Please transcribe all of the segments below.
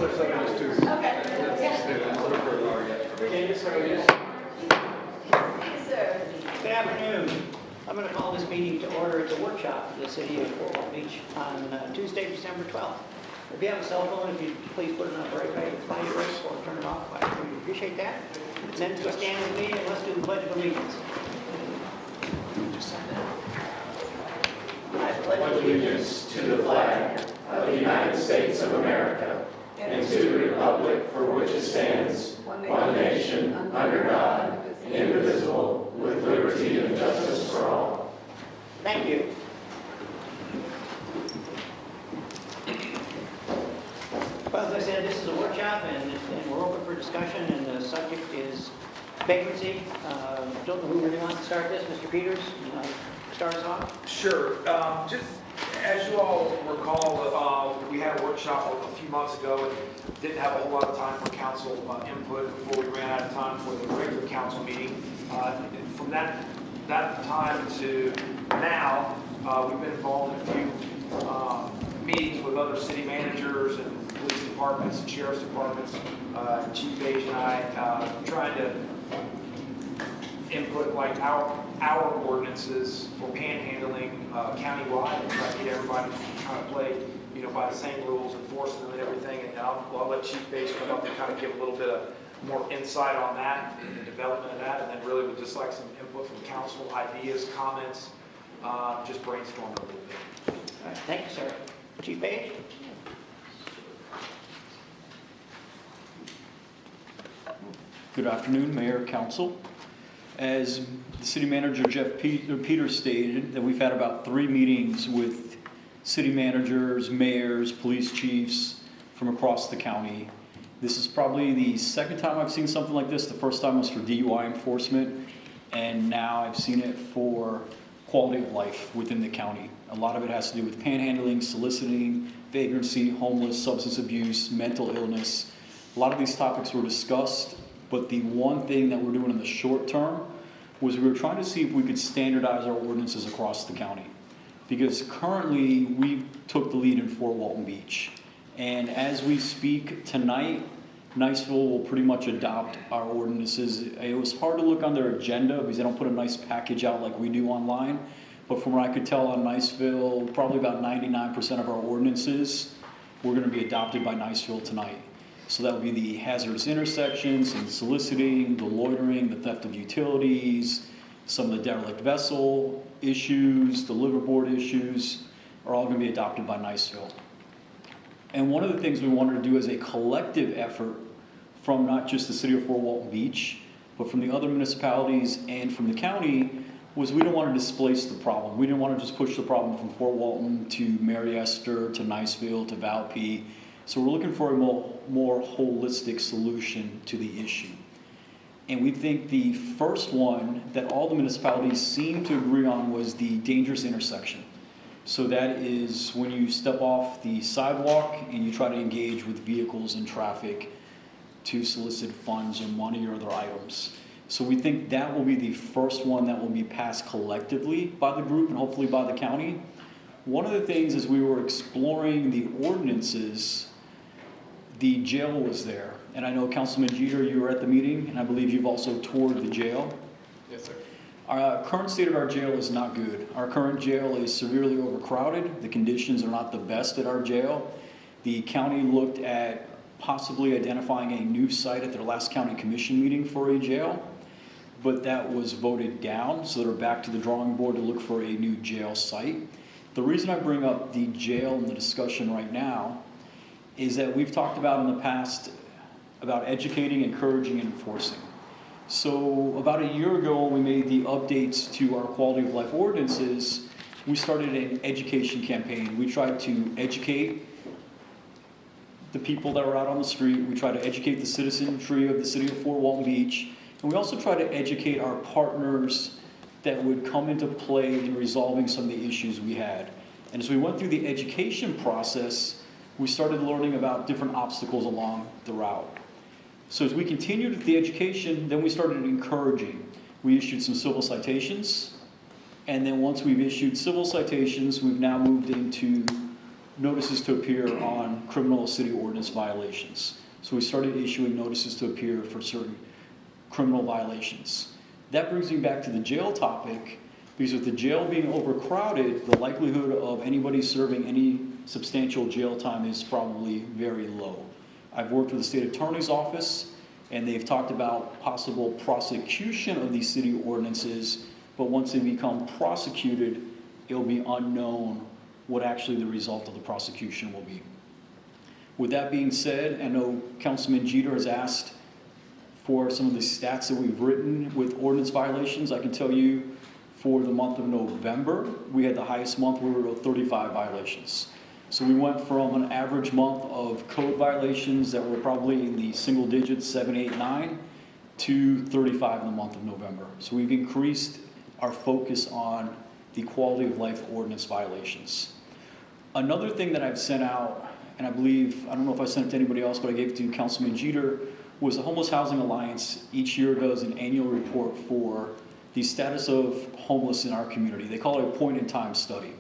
other subjects too. Okay. Good afternoon. I'm going to call this meeting to order. It's a workshop for the city of Fort Walton Beach on Tuesday, December 12th. If you have a cell phone, if you please put it on bright light, find it right, or turn it off. I really appreciate that. And then to stand with me and let's do the Pledge of Allegiance. I pledge allegiance to the flag of the United States of America and to the republic for which it stands, one nation, under God, indivisible, with liberty and justice for all. Thank you. Well, as I said, this is a workshop and we're open for discussion, and the subject is vagrancy. Don't know who really wants to start this. Mr. Peters, start us off. Sure. Just as you all recall, we had a workshop a few months ago and didn't have a whole lot of time for council input before we ran out of time for the regular council meeting. And from that time to now, we've been involved in a few meetings with other city managers and police departments and sheriff's departments. Chief Page and I trying to input like our ordinances for panhandling countywide, and try to get everybody to kind of play, by the same rules, enforcing them and everything. And I'll let Chief Page come up and kind of give a little bit of more insight on that and the development of that, and then really would just like some input from council, ideas, comments, just brainstorm a little bit. All right, thank you, sir. Chief Page? Good afternoon, Mayor, Council. As the City Manager Jeff Peters stated, that we've had about 3 meetings with city managers, mayors, police chiefs from across the county. This is probably the second time I've seen something like this. The first time was for DUI enforcement, and now I've seen it for quality of life within the county. A lot of it has to do with panhandling, soliciting, vagrancy, homeless, substance abuse, mental illness. A lot of these topics were discussed, but the one thing that we're doing in the short term was we were trying to see if we could standardize our ordinances across the county. Because currently we took the lead in Fort Walton Beach. And as we speak tonight, Niceville will pretty much adopt our ordinances. It was hard to look on their agenda because they don't put a nice package out like we do online. But from what I could tell on Niceville, probably about 99% of our ordinances were going to be adopted by Niceville tonight. So that would be the hazardous intersections and soliciting, the loitering, the theft of utilities, some of the derelict vessel issues, the liverboard issues are all going to be adopted by Niceville. And one of the things we wanted to do as a collective effort from not just the city of Fort Walton Beach, but from the other municipalities and from the county, was we didn't want to displace the problem. We didn't want to just push the problem from Fort Walton to Mary Esther to Niceville to Valpy. So we're looking for a more holistic solution to the issue. And we think the first one that all the municipalities seem to agree on was the dangerous intersection. So that is when you step off the sidewalk and you try to engage with vehicles and traffic to solicit funds or money or other items. So we think that will be the first one that will be passed collectively by the group and hopefully by the county. One of the things as we were exploring the ordinances, the jail was there. And I know Councilman Jeter, you were at the meeting, and I believe you've also toured the jail. Yes, sir. Our current state of our jail is not good. Our current jail is severely overcrowded. The conditions are not the best at our jail. The county looked at possibly identifying a new site at their last county commission meeting for a jail, but that was voted down, so they're back to the drawing board to look for a new jail site. The reason I bring up the jail in the discussion right now is that we've talked about in the past about educating, encouraging, and enforcing. So about a year ago, when we made the updates to our quality of life ordinances, we started an education campaign. We tried to educate the people that were out on the street. We tried to educate the citizenry of the city of Fort Walton Beach. And we also tried to educate our partners that would come into play in resolving some of the issues we had. And as we went through the education process, we started learning about different obstacles along the route. So as we continued with the education, then we started encouraging. We issued some civil citations, and then once we've issued civil citations, we've now moved into notices to appear on criminal city ordinance violations. So we started issuing notices to appear for certain criminal violations. That brings me back to the jail topic, because with the jail being overcrowded, the likelihood of anybody serving any substantial jail time is probably very low. I've worked with the state attorney's office, and they've talked about possible prosecution of these city ordinances, but once they become prosecuted, it'll be unknown what actually the result of the prosecution will be. With that being said, I know Councilman Jeter has asked for some of the stats that we've written with ordinance violations. I can tell you for the month of November, we had the highest month, we were at 35 violations. So we went from an average month of code violations that were probably in the single digits, 7, 8, 9, to 35 in the month of November. So we've increased our focus on the quality of life ordinance violations. Another thing that I've sent out, and I believe, I don't know if I sent it to anybody else, but I gave it to Councilman Jeter, was the Homeless Housing Alliance each year does an annual report for the status of homeless in our community. They call it a point-in-time study.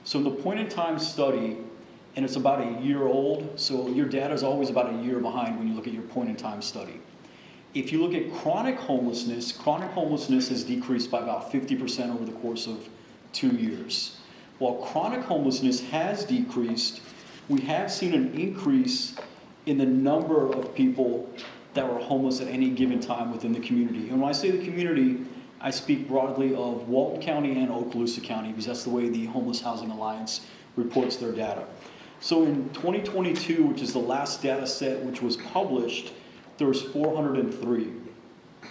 So in the point-in-time study, and it's about a year old, so your data is always about a year behind when you look at your point-in-time study. If you look at chronic homelessness has decreased by about 50% over the course of 2 years. While chronic homelessness has decreased, we have seen an increase in the number of people that were homeless at any given time within the community. And when I say the community, I speak broadly of Walton County and Okaloosa County, because that's the way the Homeless Housing Alliance reports their data. So in 2022, which is the last data set which was published, there was 403.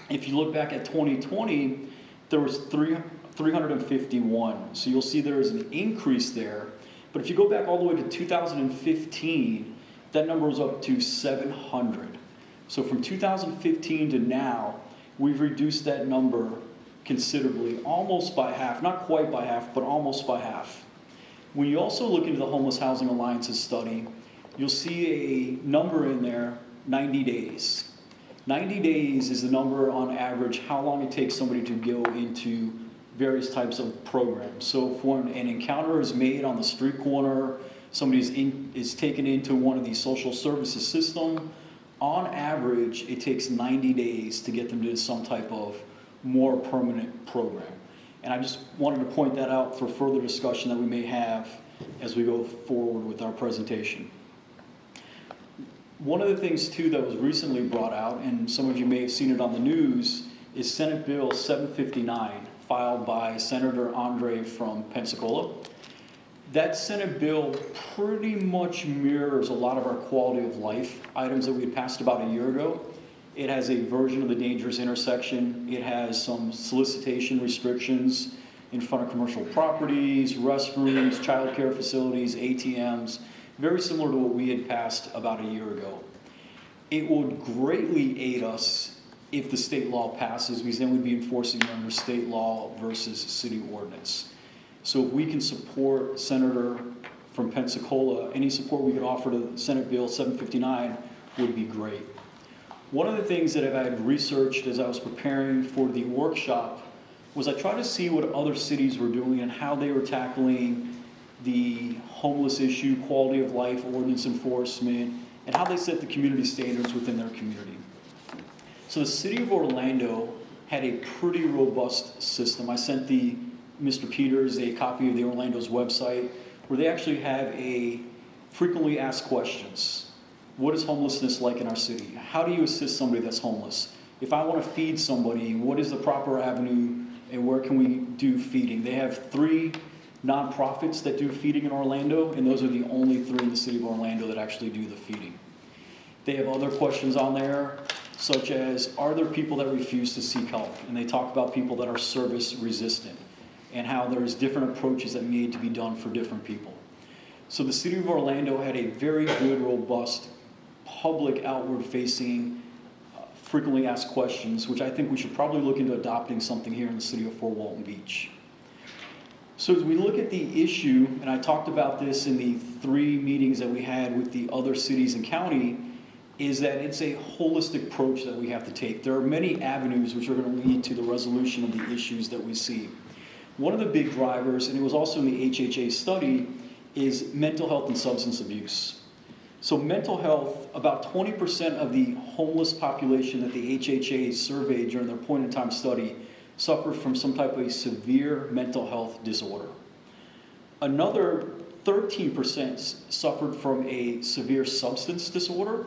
If you look back at 2020, there was 351. So you'll see there is an increase there. But if you go back all the way to 2015, that number is up to 700. So from 2015 to now, we've reduced that number considerably, almost by half, not quite by half, but almost by half. When you also look into the Homeless Housing Alliance's study, you'll see a number in there, 90 days. 90 days is the number on average how long it takes somebody to go into various types of programs. So if an encounter is made on the street corner, somebody is taken into one of these social services system, on average, it takes 90 days to get them to some type of more permanent program. And I just wanted to point that out for further discussion that we may have as we go forward with our presentation. One of the things too that was recently brought out, and some of you may have seen it on the news, is Senate Bill 759, filed by Senator Andre from Pensacola. That Senate bill pretty much mirrors a lot of our quality of life items that we had passed about a year ago. It has a version of the dangerous intersection. It has some solicitation restrictions in front of commercial properties, restrooms, child care facilities, ATMs, very similar to what we had passed about a year ago. It would greatly aid us if the state law passes, because then we'd be enforcing under state law versus city ordinance. So if we can support Senator from Pensacola, any support we could offer to Senate Bill 759 would be great. One of the things that I had researched as I was preparing for the workshop was I tried to see what other cities were doing and how they were tackling the homeless issue, quality of life, ordinance enforcement, and how they set the community standards within their community. So the city of Orlando had a pretty robust system. I sent Mr. Peters a copy of the Orlando's website, where they actually have a frequently asked questions. What is homelessness like in our city? How do you assist somebody that's homeless? If I want to feed somebody, what is the proper avenue and where can we do feeding? They have 3 nonprofits that do feeding in Orlando, and those are the only 3 in the city of Orlando that actually do the feeding. They have other questions on there, such as, are there people that refuse to seek help? And they talk about people that are service resistant and how there's different approaches that need to be done for different people. So the city of Orlando had a very good, robust, public, outward-facing, frequently asked questions, which I think we should probably look into adopting something here in the city of Fort Walton Beach. So as we look at the issue, and I talked about this in the 3 meetings that we had with the other cities and county, is that it's a holistic approach that we have to take. There are many avenues which are going to lead to the resolution of the issues that we see. One of the big drivers, and it was also in the HHA study, is mental health and substance abuse. So mental health, about 20% of the homeless population that the HHA surveyed during their point-in-time study suffered from some type of severe mental health disorder. Another 13% suffered from a severe substance disorder,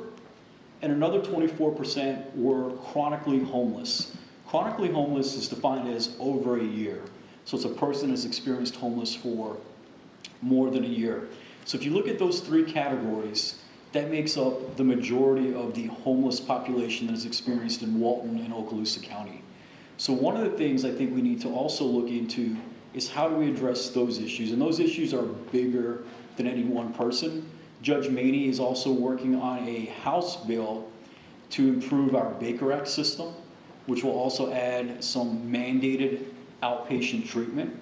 and another 24% were chronically homeless. Chronically homeless is defined as over a year. So it's a person that's experienced homeless for more than a year. So if you look at those three categories, that makes up the majority of the homeless population that is experienced in Walton and Okaloosa County. So one of the things I think we need to also look into is how do we address those issues? And those issues are bigger than any one person. Judge Maney is also working on a House bill to improve our Baker Act system, which will also add some mandated outpatient treatment.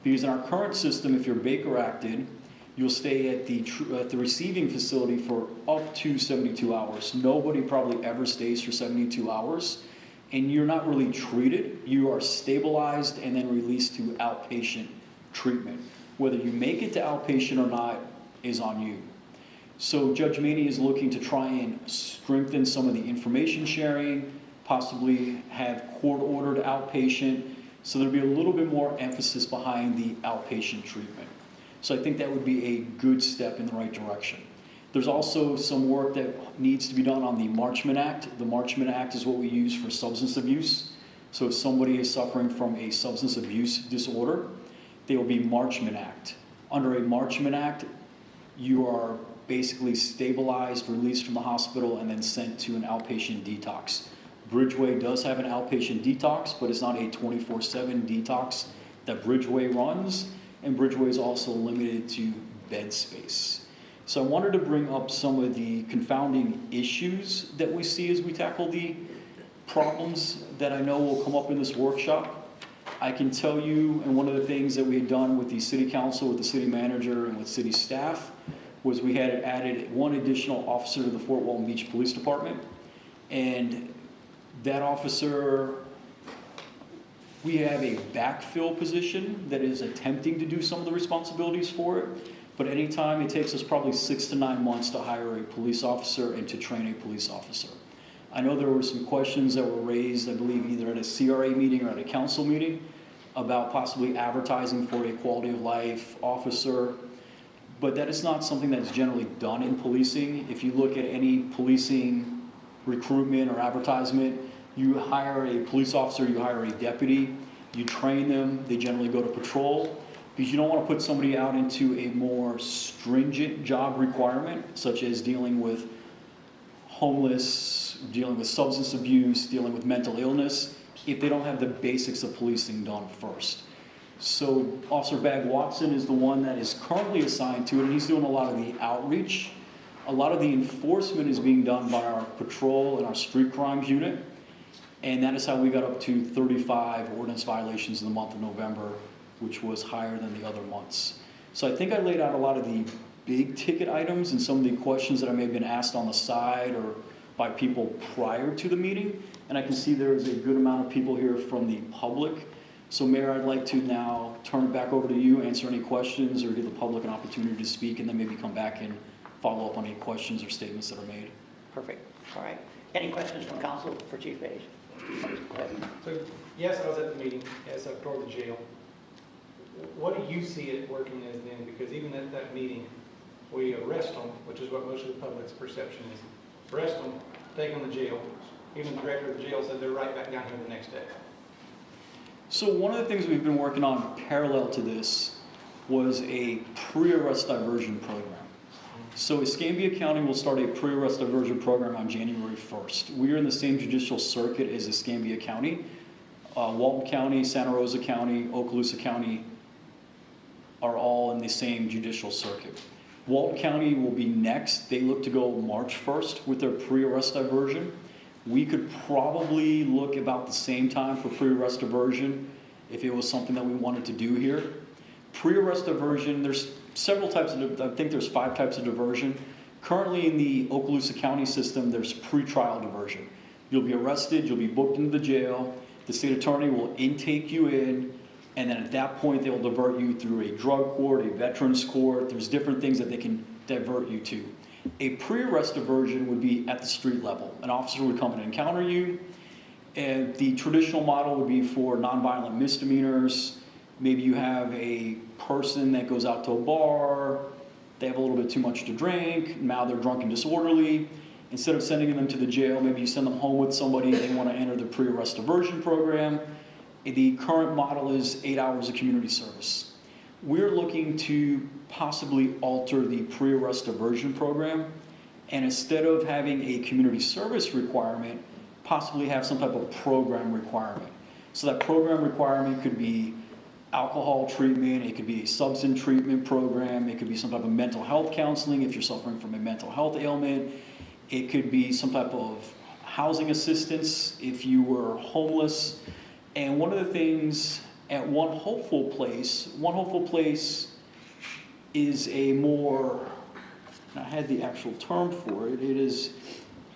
Because in our current system, if you're Baker Acted, you'll stay at the receiving facility for up to 72 hours. Nobody probably ever stays for 72 hours. And you're not really treated. You are stabilized and then released to outpatient treatment. Whether you make it to outpatient or not is on you. So Judge Maney is looking to try and strengthen some of the information sharing, possibly have court-ordered outpatient, so there'll be a little bit more emphasis behind the outpatient treatment. So I think that would be a good step in the right direction. There's also some work that needs to be done on the Marchman Act. The Marchman Act is what we use for substance abuse. So if somebody is suffering from a substance abuse disorder, they will be Marchman Act. Under a Marchman Act, you are basically stabilized, released from the hospital, and then sent to an outpatient detox. Bridgeway does have an outpatient detox, but it's not a 24/7 detox that Bridgeway runs, and Bridgeway is also limited to bed space. So I wanted to bring up some of the confounding issues that we see as we tackle the problems that I know will come up in this workshop. I can tell you, and one of the things that we had done with the city council, with the city manager, and with city staff, was we had added one additional officer to the Fort Walton Beach Police Department. And that officer, we have a backfill position that is attempting to do some of the responsibilities for it. But anytime, it takes us probably 6 to 9 months to hire a police officer and to train a police officer. I know there were some questions that were raised, I believe, either at a CRA meeting or at a council meeting about possibly advertising for a quality of life officer. But that is not something that's generally done in policing. If you look at any policing recruitment or advertisement, you hire a police officer, you hire a deputy, you train them, they generally go to patrol, because you don't want to put somebody out into a more stringent job requirement, such as dealing with homeless, dealing with substance abuse, dealing with mental illness, if they don't have the basics of policing done first. So Officer Bag Watson is the one that is currently assigned to it, and he's doing a lot of the outreach. A lot of the enforcement is being done by our patrol and our street crimes unit, and that is how we got up to 35 ordinance violations in the month of November, which was higher than the other months. So I think I laid out a lot of the big ticket items and some of the questions that I may have been asked on the side or by people prior to the meeting. And I can see there is a good amount of people here from the public. So Mayor, I'd like to now turn it back over to you, answer any questions or give the public an opportunity to speak, and then maybe come back and follow up on any questions or statements that are made. Perfect. All right. Any questions from council for Chief Page? So, yes, I was at the meeting, yes, I toured the jail. What do you see it working as then? Because even at that meeting, we arrest them, which is what most of the public's perception is. Arrest them, take them to jail. Even the director of the jail said they're right back down here the next day. So one of the things we've been working on parallel to this was a pre-arrest diversion program. So Escambia County will start a pre-arrest diversion program on January 1st. We are in the same judicial circuit as Escambia County. Walton County, Santa Rosa County, Okaloosa County are all in the same judicial circuit. Walton County will be next. They look to go March 1st with their pre-arrest diversion. We could probably look about the same time for pre-arrest diversion if it was something that we wanted to do here. Pre-arrest diversion, there's several types of, I think there's 5 types of diversion. Currently in the Okaloosa County system, there's pre-trial diversion. You'll be arrested, you'll be booked into the jail, the state attorney will intake you in, And then at that point, they'll divert you through a drug court, a veterans court. There's different things that they can divert you to. A pre-arrest diversion would be at the street level. An officer would come and encounter you. And the traditional model would be for nonviolent misdemeanors. Maybe you have a person that goes out to a bar, they have a little bit too much to drink, now they're drunk and disorderly. Instead of sending them to the jail, maybe you send them home with somebody, they want to enter the pre-arrest diversion program. The current model is 8 hours of community service. We're looking to possibly alter the pre-arrest diversion program, and instead of having a community service requirement, possibly have some type of program requirement. So that program requirement could be alcohol treatment, it could be a substance treatment program, it could be some type of mental health counseling if you're suffering from a mental health ailment, it could be some type of housing assistance if you were homeless. And one of the things at One Hopeful Place is a more, I had the actual term for it, it is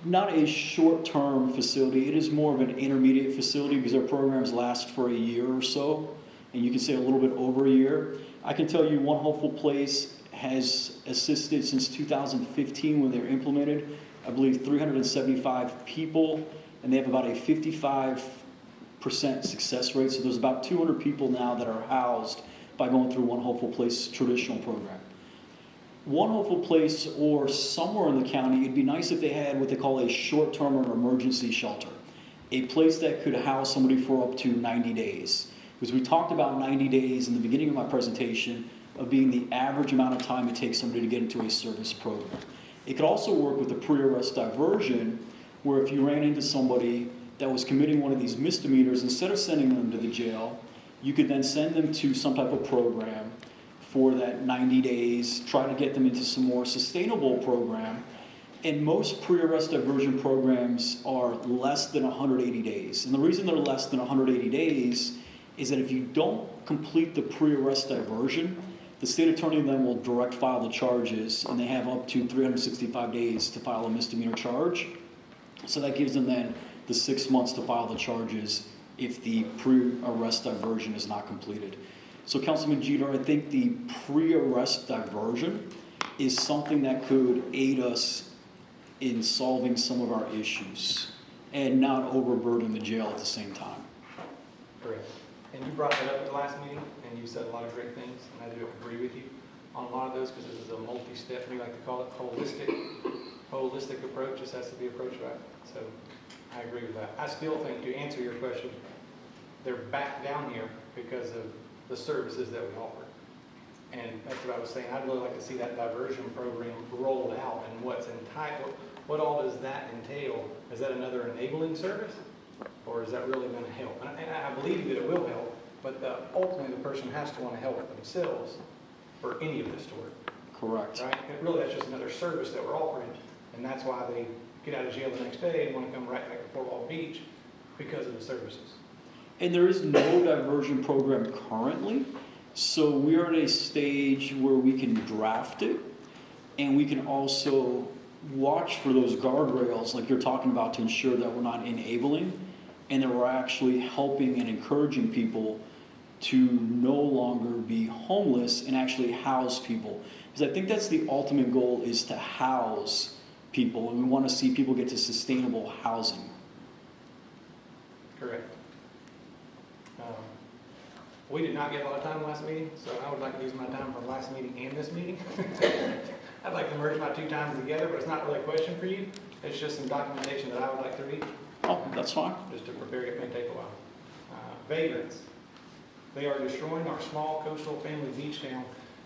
not a short-term facility, it is more of an intermediate facility because their programs last for a year or so, and you can say a little bit over a year. I can tell you One Hopeful Place has assisted since 2015 when they were implemented, I believe 375 people, and they have about a 55% success rate, so there's about 200 people now that are housed by going through One Hopeful Place traditional program. One Hopeful Place or somewhere in the county, it'd be nice if they had what they call a short-term or emergency shelter. A place that could house somebody for up to 90 days. Because we talked about 90 days in the beginning of my presentation of being the average amount of time it takes somebody to get into a service program. It could also work with a pre-arrest diversion where if you ran into somebody that was committing one of these misdemeanors, instead of sending them to the jail, you could then send them to some type of program for that 90 days, try to get them into some more sustainable program. And most pre-arrest diversion programs are less than 180 days. And the reason they're less than 180 days is that if you don't complete the pre-arrest diversion, the state attorney then will direct file the charges, and they have up to 365 days to file a misdemeanor charge. So that gives them then the 6 months to file the charges if the pre-arrest diversion is not completed. So Councilman Jeter, I think the pre-arrest diversion is something that could aid us in solving some of our issues and not overburden the jail at the same time. Correct. And you brought that up at the last meeting, and you said a lot of great things, and I do agree with you on a lot of those, because this is a multi-step, we like to call it holistic approach. This has to be approached right. So I agree with that. I still think, to answer your question, they're back down here because of the services that we offer. And that's what I was saying. I'd really like to see that diversion program rolled out, and what's entitled, what all does that entail? Is that another enabling service? Or is that really going to help? And I believe that it will help, but ultimately the person has to want to help themselves for any of this to work. Correct. Right? And really, that's just another service that we're offering, and that's why they get out of jail the next day and want to come right back to Fort Walton Beach, because of the services. And there is no diversion program currently, so we are at a stage where we can draft it, and we can also watch for those guardrails like you're talking about to ensure that we're not enabling and that we're actually helping and encouraging people to no longer be homeless and actually house people. Because I think that's the ultimate goal, is to house people, and we want to see people get to sustainable housing. Correct. We did not get a lot of time last meeting, so I would like to use my time from last meeting and this meeting. I'd like to merge my two times together, but it's not really a question for you. It's just some documentation that I would like to read. Oh, that's fine. Just to prepare it may take a while. Vagrants. They are destroying our small coastal family beach town,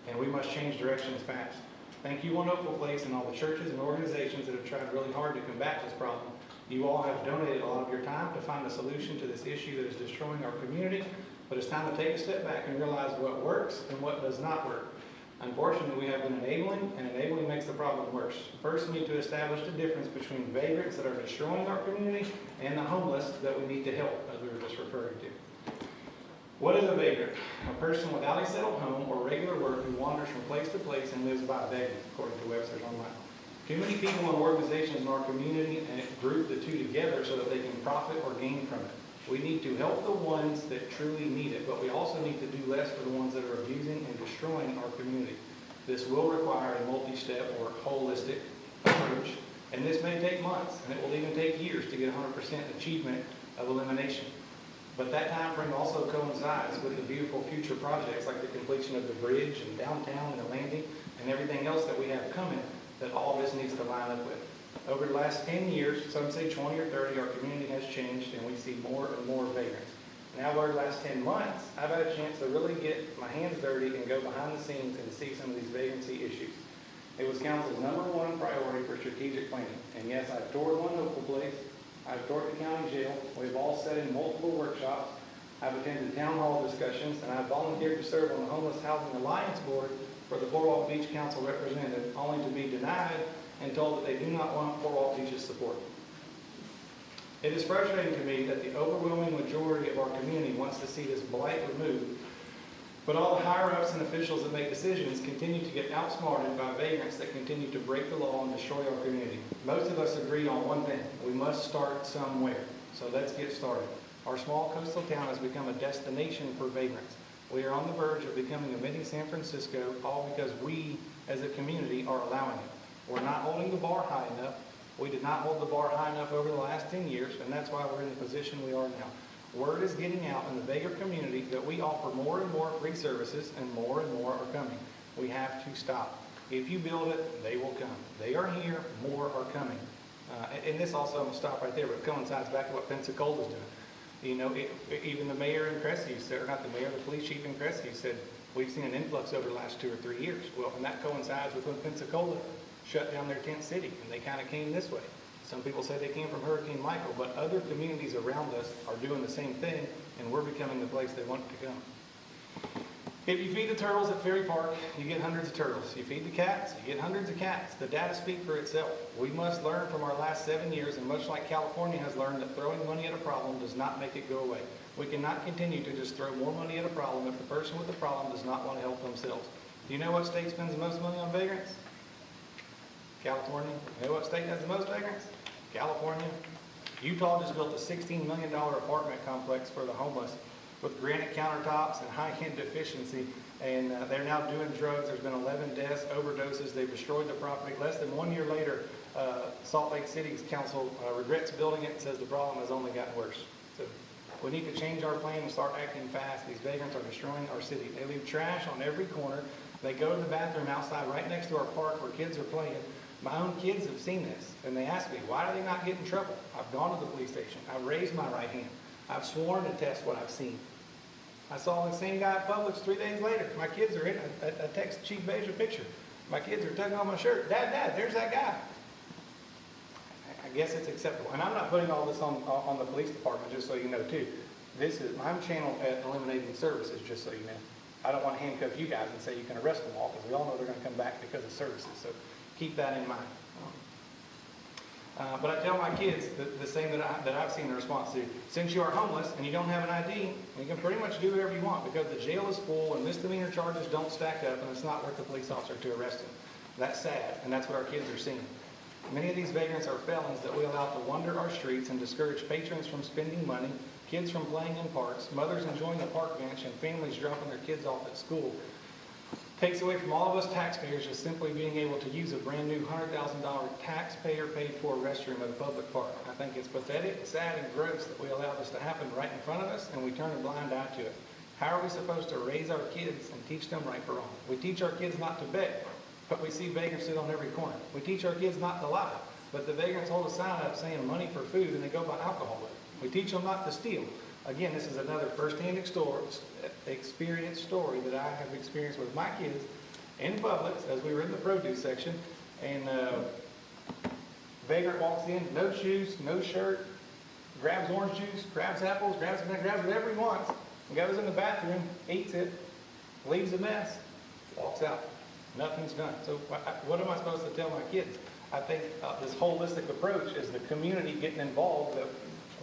and we must change directions fast. Thank you, One Hopeful Place, and all the churches and organizations that have tried really hard to combat this problem. You all have donated a lot of your time to find a solution to this issue that is destroying our community, but it's time to take a step back and realize what works and what does not work. Unfortunately, we have been enabling, and enabling makes the problem worse. First, we need to establish the difference between vagrants that are destroying our community and the homeless that we need to help, as we were just referring to. What is a vagrant? A person without a settled home or regular work who wanders from place to place and lives by begging, according to Webster's Online. Too many people and organizations in our community group the two together so that they can profit or gain from it. We need to help the ones that truly need it, but we also need to do less for the ones that are abusing and destroying our community. This will require a multi-step or holistic approach, and this may take months, and it will even take years to get 100% achievement of elimination. But that time frame also coincides with the beautiful future projects like the completion of the bridge and downtown and the landing and everything else that we have coming that all this needs to line up with. Over the last 10 years, some say 20 or 30, our community has changed and we see more and more vagrants. Now over the last 10 months, I've had a chance to really get my hands dirty and go behind the scenes and see some of these vagrancy issues. It was council's #1 priority for strategic planning. And yes, I've toured one local place, I've toured the county jail, we've all sat in multiple workshops, I've attended town hall discussions, and I've volunteered to serve on the Homeless Housing Alliance Board for the Boardwalk Beach Council representative, only to be denied and told that they do not want Boardwalk Beach's support. It is frustrating to me that the overwhelming majority of our community wants to see this blight removed, but all the higher-ups and officials that make decisions continue to get outsmarted by vagrants that continue to break the law and destroy our community. Most of us agreed on one thing: we must start somewhere. So let's get started. Our small coastal town has become a destination for vagrants. We are on the verge of becoming a mini San Francisco, all because we, as a community, are allowing it. We're not holding the bar high enough. We did not hold the bar high enough over the last 10 years, and that's why we're in the position we are now. Word is getting out in the vagrant community that we offer more and more free services, and more are coming. We have to stop. If you build it, they will come. They are here, more are coming. And this also, I'm going to stop right there, but it coincides back to what Pensacola's doing. You know, even the mayor in Crestview said, or not the mayor, the police chief in Crestview said, we've seen an influx over the last 2 or 3 years. Well, and that coincides with when Pensacola shut down their tent city, and they kind of came this way. Some people say they came from Hurricane Michael, but other communities around us are doing the same thing, and we're becoming the place they want to come. If you feed the turtles at Ferry Park, you get hundreds of turtles. You feed the cats, you get hundreds of cats. The data speak for itself. We must learn from our last 7 years, and much like California has learned, that throwing money at a problem does not make it go away. We cannot continue to just throw more money at a problem if the person with the problem does not want to help themselves. Do you know what state spends the most money on vagrants? California. You know what state has the most vagrants? California. Utah just built a $16 million apartment complex for the homeless with granite countertops and high-end efficiency, and they're now doing drugs. There's been 11 deaths, overdoses. They've destroyed the property. Less than 1 year later, Salt Lake City's council regrets building it and says the problem has only gotten worse. So we need to change our plan and start acting fast. These vagrants are destroying our city. They leave trash on every corner. They go to the bathroom outside right next to our park where kids are playing. My own kids have seen this, and they ask me, why do they not get in trouble? I've gone to the police station. I've raised my right hand. I've sworn to test what I've seen. I saw the same guy at Publix 3 days later. My kids are in it. I text Chief Beige a picture. My kids are tugging on my shirt. Dad, there's that guy. I guess it's acceptable. And I'm not putting all this on the police department, just so you know, too. I'm channeled at Eliminating Services, just so you know. I don't want to handcuff you guys and say you can arrest them all, because we all know they're going to come back because of services. So keep that in mind. But I tell my kids the same that I've seen the response to. Since you are homeless and you don't have an ID, you can pretty much do whatever you want, because the jail is full and misdemeanor charges don't stack up, and it's not worth the police officer to arrest him. That's sad, and that's what our kids are seeing. Many of these vagrants are felons that we allow to wander our streets and discourage patrons from spending money, kids from playing in parks, mothers enjoying the park bench, and families dropping their kids off at school. Takes away from all of us taxpayers just simply being able to use a brand new $100,000 taxpayer paid for restroom at a public park. I think it's pathetic, sad, and gross that we allow this to happen right in front of us, and we turn a blind eye to it. How are we supposed to raise our kids and teach them right from wrong? We teach our kids not to beg, but we see vagrants sit on every corner. We teach our kids not to lie, but the vagrants hold a sign up saying money for food, and they go buy alcohol with it. We teach them not to steal. Again, this is another first-hand experience story that I have experienced with my kids in Publix as we were in the produce section, and vagrant walks in, no shoes, no shirt, grabs orange juice, grabs apples, grabs whatever he wants, and goes in the bathroom, eats it, leaves a mess, walks out. Nothing's done. So what am I supposed to tell my kids? I think this holistic approach is the community getting involved, that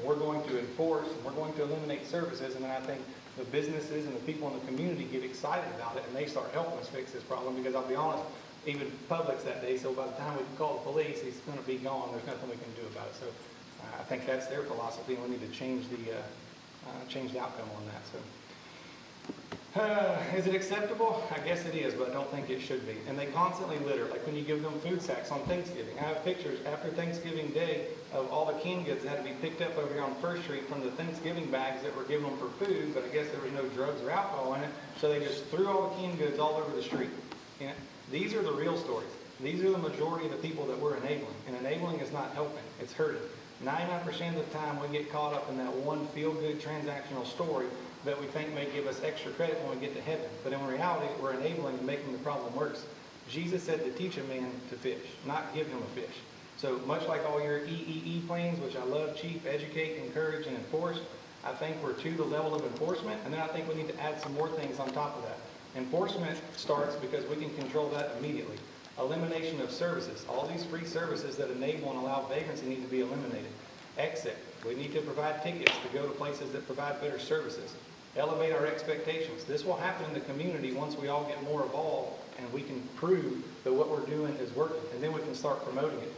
we're going to enforce, and we're going to eliminate services, and then I think the businesses and the people in the community get excited about it, and they start helping us fix this problem, because I'll be honest, even Publix that day, so by the time we can call the police, he's going to be gone. There's nothing we can do about it. So I think that's their philosophy, and we need to change change the outcome on that, so. Is it acceptable? I guess it is, but I don't think it should be. And they constantly litter, like when you give them food sacks on Thanksgiving. I have pictures after Thanksgiving Day of all the canned goods that had to be picked up over here on First Street from the Thanksgiving bags that were given them for food, but I guess there was no drugs or alcohol in it, so they just threw all the canned goods all over the street. You know, these are the real stories. These are the majority of the people that we're enabling, and enabling is not helping, it's hurting. 99% of the time we get caught up in that one feel-good transactional story that we think may give us extra credit when we get to heaven. But in reality, we're enabling and making the problem worse. Jesus said to teach a man to fish, not give him a fish. So much like all your EEE plans, which I love, Chief, educate, encourage, and enforce, I think we're to the level of enforcement, and then I think we need to add some more things on top of that. Enforcement starts because we can control that immediately. Elimination of services. All these free services that enable and allow vagrancy need to be eliminated. Exit. We need to provide tickets to go to places that provide better services. Elevate our expectations. This will happen in the community once we all get more involved and we can prove that what we're doing is working, and then we can start promoting it.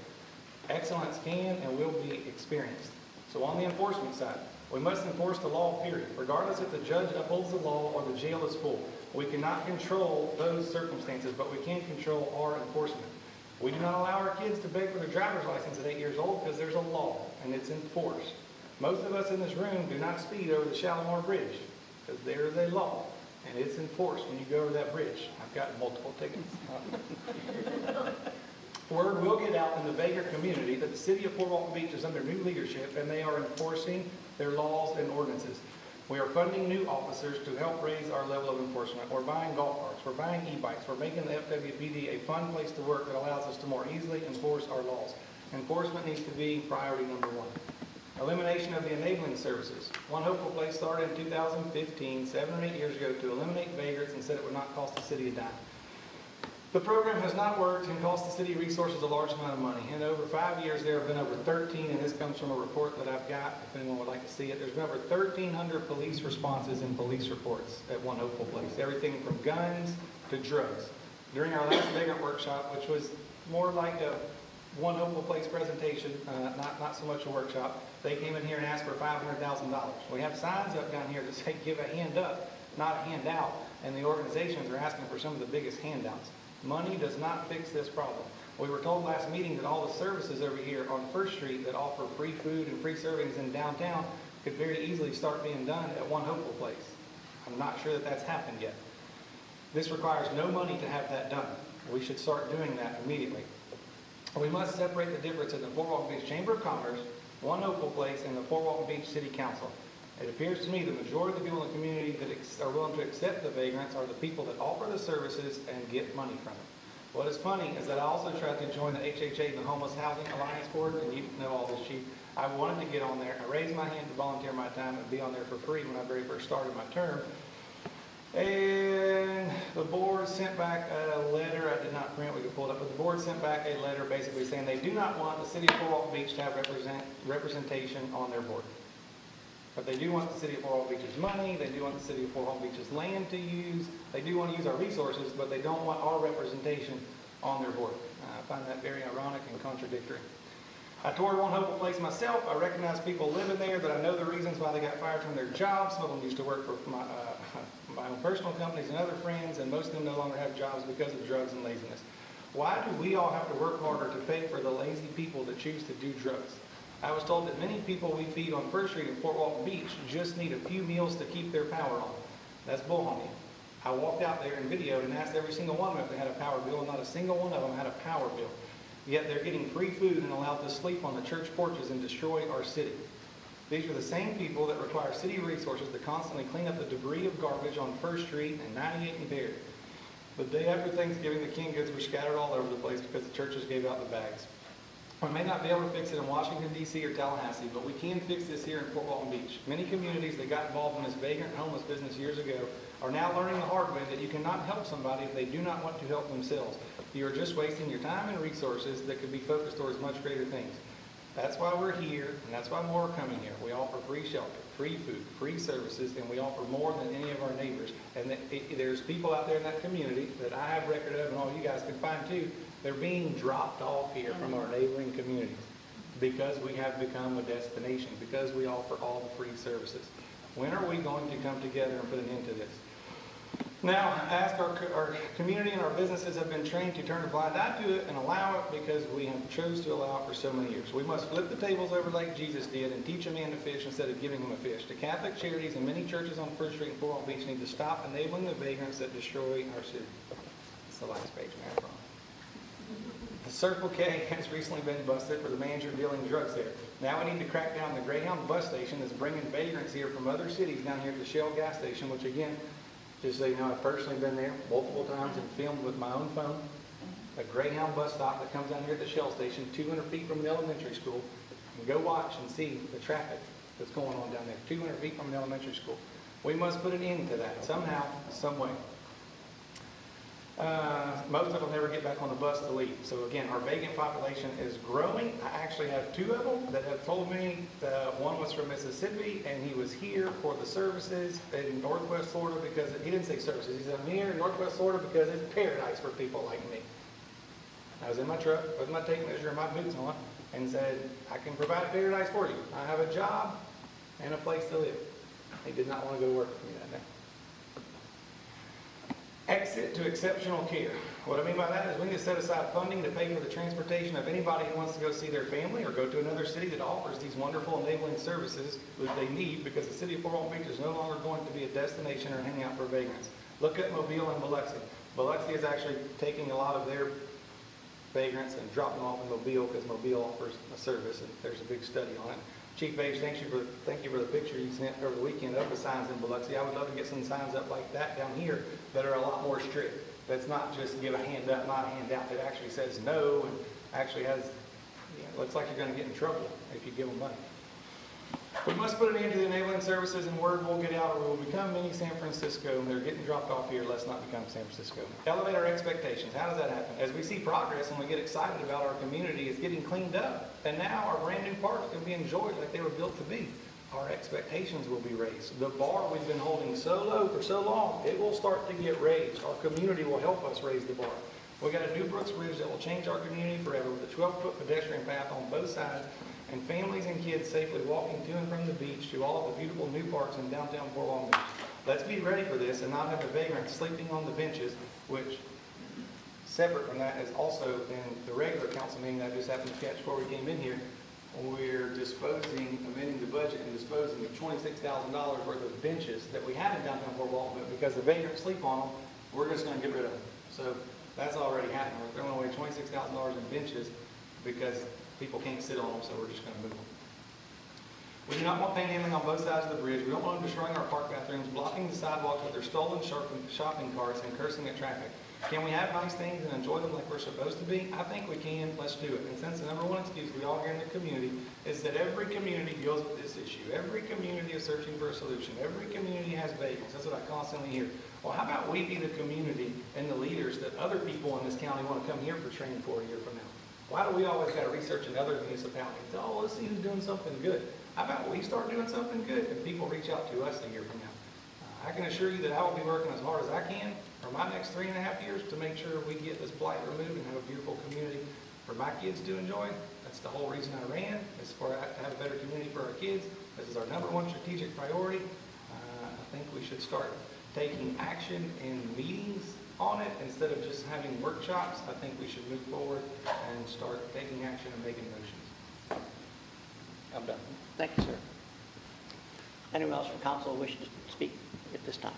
Excellence can and will be experienced. So on the enforcement side, we must enforce the law, period. Regardless if the judge upholds the law or the jail is full. We cannot control those circumstances, but we can control our enforcement. We do not allow our kids to beg for their driver's license at 8 years old because there's a law and it's enforced. Most of us in this room do not speed over the Shalimar Bridge because there is a law and it's enforced when you go over that bridge. I've gotten multiple tickets. Word will get out in the vagrant community that the city of Fort Walton Beach is under new leadership and they are enforcing their laws and ordinances. We are funding new officers to help raise our level of enforcement. We're buying golf carts. We're buying e-bikes. We're making the FWPD a fun place to work that allows us to more easily enforce our laws. Enforcement needs to be priority number one. Elimination of the enabling services. One Hopeful Place started in 2015, 7 or 8 years ago, to eliminate vagrants and said it would not cost the city a dime. The program has not worked and cost the city resources a large amount of money. In over 5 years, there have been over 13, and this comes from a report that I've got, if anyone would like to see it. There's been over 1,300 police responses and police reports at One Hopeful Place. Everything from guns to drugs. During our last vagrant workshop, which was more like a One Hopeful Place presentation, not so much a workshop, they came in here and asked for $500,000. We have signs up down here that say give a hand up, not a handout, and the organizations are asking for some of the biggest handouts. Money does not fix this problem. We were told last meeting that all the services over here on First Street that offer free food and free servings in downtown could very easily start being done at One Hopeful Place. I'm not sure that that's happened yet. This requires no money to have that done. We should start doing that immediately. We must separate the difference in the Fort Walton Beach Chamber of Commerce, One Hopeful Place, and the Fort Walton Beach City Council. It appears to me the majority of the people in the community that are willing to accept the vagrants are the people that offer the services and get money from them. What is funny is that I also tried to join the HHA, the Homeless Housing Alliance Board, and you know all this, Chief. I wanted to get on there. I raised my hand to volunteer my time and be on there for free when I very first started my term. And the board sent back a letter. I did not print, we could pull it up, but the board sent back a letter basically saying they do not want the city of Fort Walton Beach to have representation on their board. But they do want the city of Fort Walton Beach's money, they do want the city of Fort Walton Beach's land to use, they do want to use our resources, but they don't want our representation on their board. I find that very ironic and contradictory. I toured One Hopeful Place myself. I recognize people living there that I know the reasons why they got fired from their jobs. Some of them used to work for my own personal companies and other friends, and most of them no longer have jobs because of drugs and laziness. Why do we all have to work harder to pay for the lazy people that choose to do drugs? I was told that many people we feed on First Street in Fort Walton Beach just need a few meals to keep their power on. That's bullhoney. I walked out there and videoed and asked every single one of them if they had a power bill, and not a single one of them had a power bill. Yet they're getting free food and allowed to sleep on the church porches and destroy our city. These are the same people that require city resources to constantly clean up the debris of garbage on First Street and 98 and Baird. The day after Thanksgiving, the canned goods were scattered all over the place because the churches gave out the bags. We may not be able to fix it in Washington, D.C. or Tallahassee, but we can fix this here in Fort Walton Beach. Many communities that got involved in this vagrant homeless business years ago are now learning the hard way that you cannot help somebody if they do not want to help themselves. You are just wasting your time and resources that could be focused towards much greater things. That's why we're here, and that's why more are coming here. We offer free shelter, free food, free services, and we offer more than any of our neighbors. And there's people out there in that community that I have record of, and all you guys can find too. They're being dropped off here from our neighboring communities because we have become a destination, because we offer all the free services. When are we going to come together and put an end to this? Now, I ask our community and our businesses have been trained to turn a blind eye to it and allow it because we have chose to allow it for so many years. We must flip the tables over like Jesus did and teach a man to fish instead of giving him a fish. The Catholic charities and many churches on First Street and Fort Walton Beach need to stop enabling the vagrants that destroy our city. That's the last page, Mayor. I promise. The Circle K has recently been busted for the manager dealing drugs there. Now we need to crack down the Greyhound bus station that's bringing vagrants here from other cities down here at the Shell gas station, which again, just so you know, I've personally been there multiple times and filmed with my own phone. A Greyhound bus stop that comes down here at the Shell station, 200 feet from the elementary school. And go watch and see the traffic that's going on down there, 200 feet from the elementary school. We must put an end to that somehow, some way. Most of them never get back on the bus to leave. So again, our vagrant population is growing. I actually have 2 of them that have told me one was from Mississippi and he was here for the services in Northwest Florida because, he didn't say services, he said, I'm here in Northwest Florida because it's paradise for people like me. I was in my truck with my tape measure and my boots on and said, I can provide paradise for you. I have a job and a place to live. He did not want to go to work for me that day. Exit to exceptional care. What I mean by that is we need to set aside funding to pay for the transportation of anybody who wants to go see their family or go to another city that offers these wonderful enabling services that they need, because the city of Fort Walton Beach is no longer going to be a destination or hangout for vagrants. Look at Mobile and Biloxi. Biloxi is actually taking a lot of their vagrants and dropping them off in Mobile because Mobile offers a service, and there's a big study on it. Chief Page, thank you for the picture you sent over the weekend of the signs in Biloxi. I would love to get some signs up like that down here that are a lot more strict. That's not just give a hand up, not a hand out. That actually says no and actually has, looks like you're going to get in trouble if you give them money. We must put an end to the enabling services, and word will get out or we will become mini San Francisco. They're getting dropped off here. Let's not become San Francisco. Elevate our expectations. How does that happen? As we see progress and we get excited about our community, it's getting cleaned up. And now our brand new parks can be enjoyed like they were built to be. Our expectations will be raised. The bar we've been holding so low for so long, it will start to get raised. Our community will help us raise the bar. We got a new Brooks Bridge that will change our community forever with a 12-foot pedestrian path on both sides, and families and kids safely walking to and from the beach to all of the beautiful new parks in downtown Fort Walton Beach. Let's be ready for this and not have the vagrants sleeping on the benches, which, separate from that, is also in the regular council meeting that I just happened to catch before we came in here. We're amending the budget and disposing of $26,000 worth of benches that we have in downtown Fort Walton, but because the vagrants sleep on them, we're just going to get rid of them. So that's already happening. We're throwing away $26,000 in benches because people can't sit on them, so we're just going to move them. We do not want panhandling on both sides of the bridge. We don't want them destroying our park bathrooms, blocking the sidewalks with their stolen shopping carts, and cursing at traffic. Can we have nice things and enjoy them like we're supposed to be? I think we can. Let's do it. And since the number one excuse we all hear in the community is that every community deals with this issue. Every community is searching for a solution. Every community has vagrants. That's what I constantly hear. Well, how about we be the community and the leaders that other people in this county want to come here for training for a year from now? Why do we always got to research in other municipalities? Oh, let's see who's doing something good. How about we start doing something good and people reach out to us a year from now? I can assure you that I will be working as hard as I can for my next 3.5 years to make sure we get this blight removed and have a beautiful community for my kids to enjoy. That's the whole reason I ran, is for to have a better community for our kids. This is our number one strategic priority. I think we should start taking action in meetings on it instead of just having workshops. I think we should move forward and start taking action and making motions. I'm done. Thank you, sir. Anyone else from council wish to speak at this time?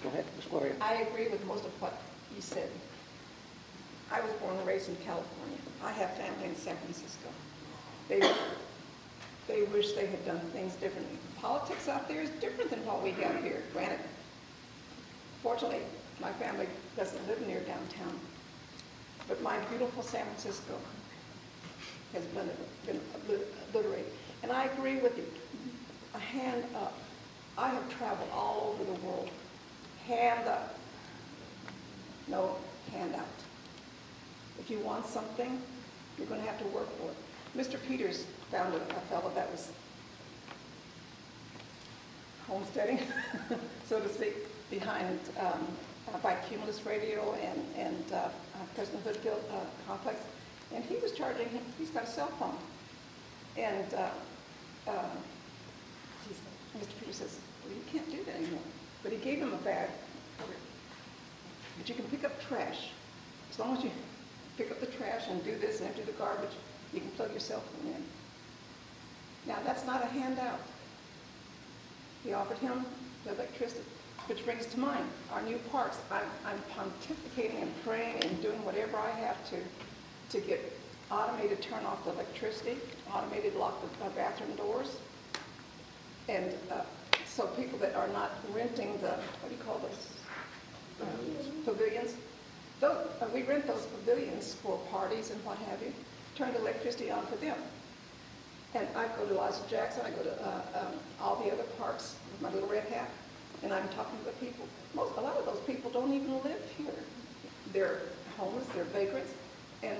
Go ahead, Ms. Gloria. I agree with most of what you said. I was born and raised in California. I have family in San Francisco. They wish they had done things differently. Politics out there is different than what we have here, granted. Fortunately, my family doesn't live near downtown. But my beautiful San Francisco has been obliterated. And I agree with you. A hand up. I have traveled all over the world. Hand up. No hand out. If you want something, you're going to have to work for it. Mr. Peters found a fellow that was homesteading, so to speak, behind by Cumulus Radio and President Hoodfield complex, and he was charging him. He's got a cell phone, and Mr. Peters says, well, you can't do that anymore. But he gave him a bag. But you can pick up trash. As long as you pick up the trash and do this and empty the garbage, you can plug your cell phone in. Now, that's not a handout. He offered him the electricity, which brings to mind our new parks. I'm pontificating and praying and doing whatever I have to get automated turn off the electricity, automated lock the bathroom doors. And so people that are not renting the, what do you call those, pavilions, we rent those pavilions for parties and what have you, turn the electricity on for them. And I go to Liza Jackson, I go to all the other parks with my little red hat, and I'm talking to the people. A lot of those people don't even live here. They're homeless, they're vagrants, and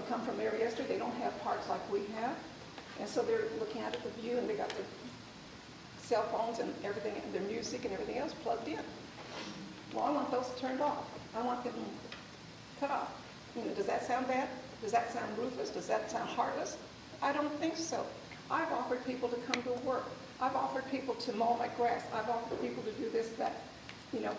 come from Mariester, they don't have parks like we have. And so they're looking out at the view, and they got their cell phones and everything, and their music and everything else plugged in. Well, I want those turned off. I want them cut off. You know, does that sound bad? Does that sound ruthless? Does that sound heartless? I don't think so. I've offered people to come to work. I've offered people to mow my grass. I've offered people to do this, that. You know,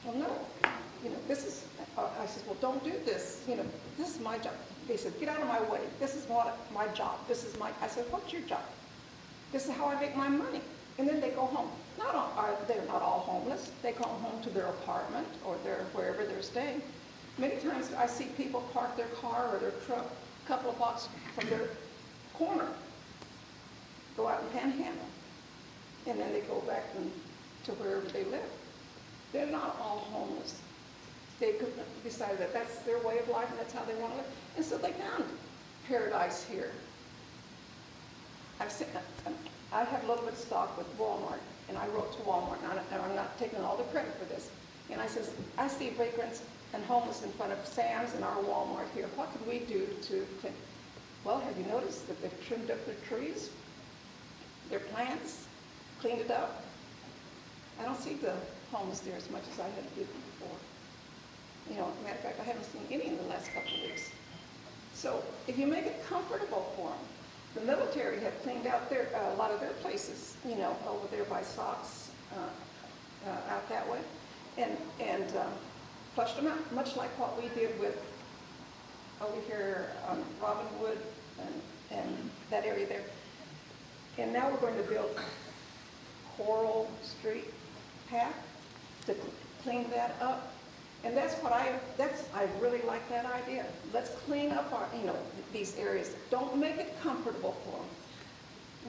well, no. You know, this is, I said, well, don't do this. You know, this is my job. They said, get out of my way. This is my job. This is my, I said, what's your job? This is how I make my money. And then they go home. They're not all homeless. They go home to their apartment or wherever they're staying. Many times I see people park their car or their truck a couple of blocks from their corner, go out and panhandle, and then they go back to wherever they live. They're not all homeless. They decided that that's their way of life and that's how they want to live. And so they found paradise here. I have a little bit of stock with Walmart, and I wrote to Walmart, and I'm not taking all the credit for this. And I says, I see vagrants and homeless in front of Sam's and our Walmart here. What can we do to clean? Well, have you noticed that they've trimmed up their trees, their plants, cleaned it up? I don't see the homeless there as much as I had before. You know, as a matter of fact, I haven't seen any in the last couple of weeks. So if you make it comfortable for them, the military have cleaned out a lot of their places, you know, over there by Socks, out that way, and flushed them out, much like what we did with over here on Robinwood and that area there. And now we're going to build Coral Street path to clean that up. And that's what I really like that idea. Let's clean up our, you know, these areas. Don't make it comfortable for them.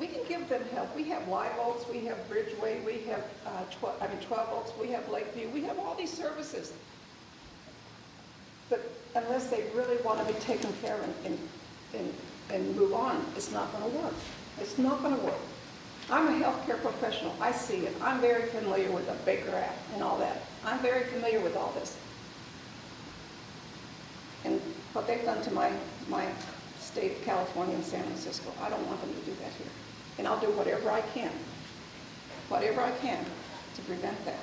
We can give them help. We have Live Oaks, we have Bridgeway, we have 12 Oaks, we have Lakeview, we have all these services. But unless they really want to be taken care of and move on, it's not going to work. It's not going to work. I'm a healthcare professional. I see it. I'm very familiar with the Baker Act and all that. I'm very familiar with all this. And what they've done to my state of California and San Francisco, I don't want them to do that here. And I'll do whatever I can to prevent that.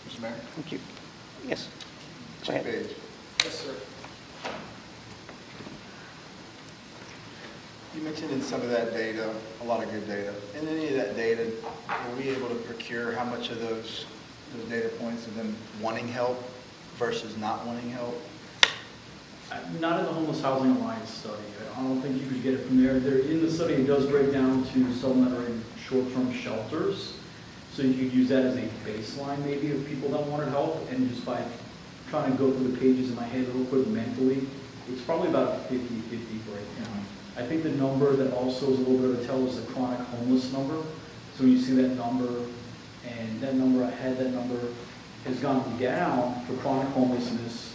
Mr. Mayor? Thank you. Yes. Go Chief ahead. Page. Yes, sir. You mentioned in some of that data, a lot of good data. In any of that data, were we able to procure how much of those data points of them wanting help versus not wanting help? Not in the Homeless Housing Alliance study. I don't think you could get it from there. In the study, it does break down to some that are in short-term shelters. So you could use that as a baseline maybe of people that wanted help. And just by trying to go through the pages in my head real quick mentally, it's probably about a 50-50 breakdown. I think the number that also is a little bit of a tell is the chronic homeless number. So when you see that number, and that number ahead, that number has gone down for chronic homelessness.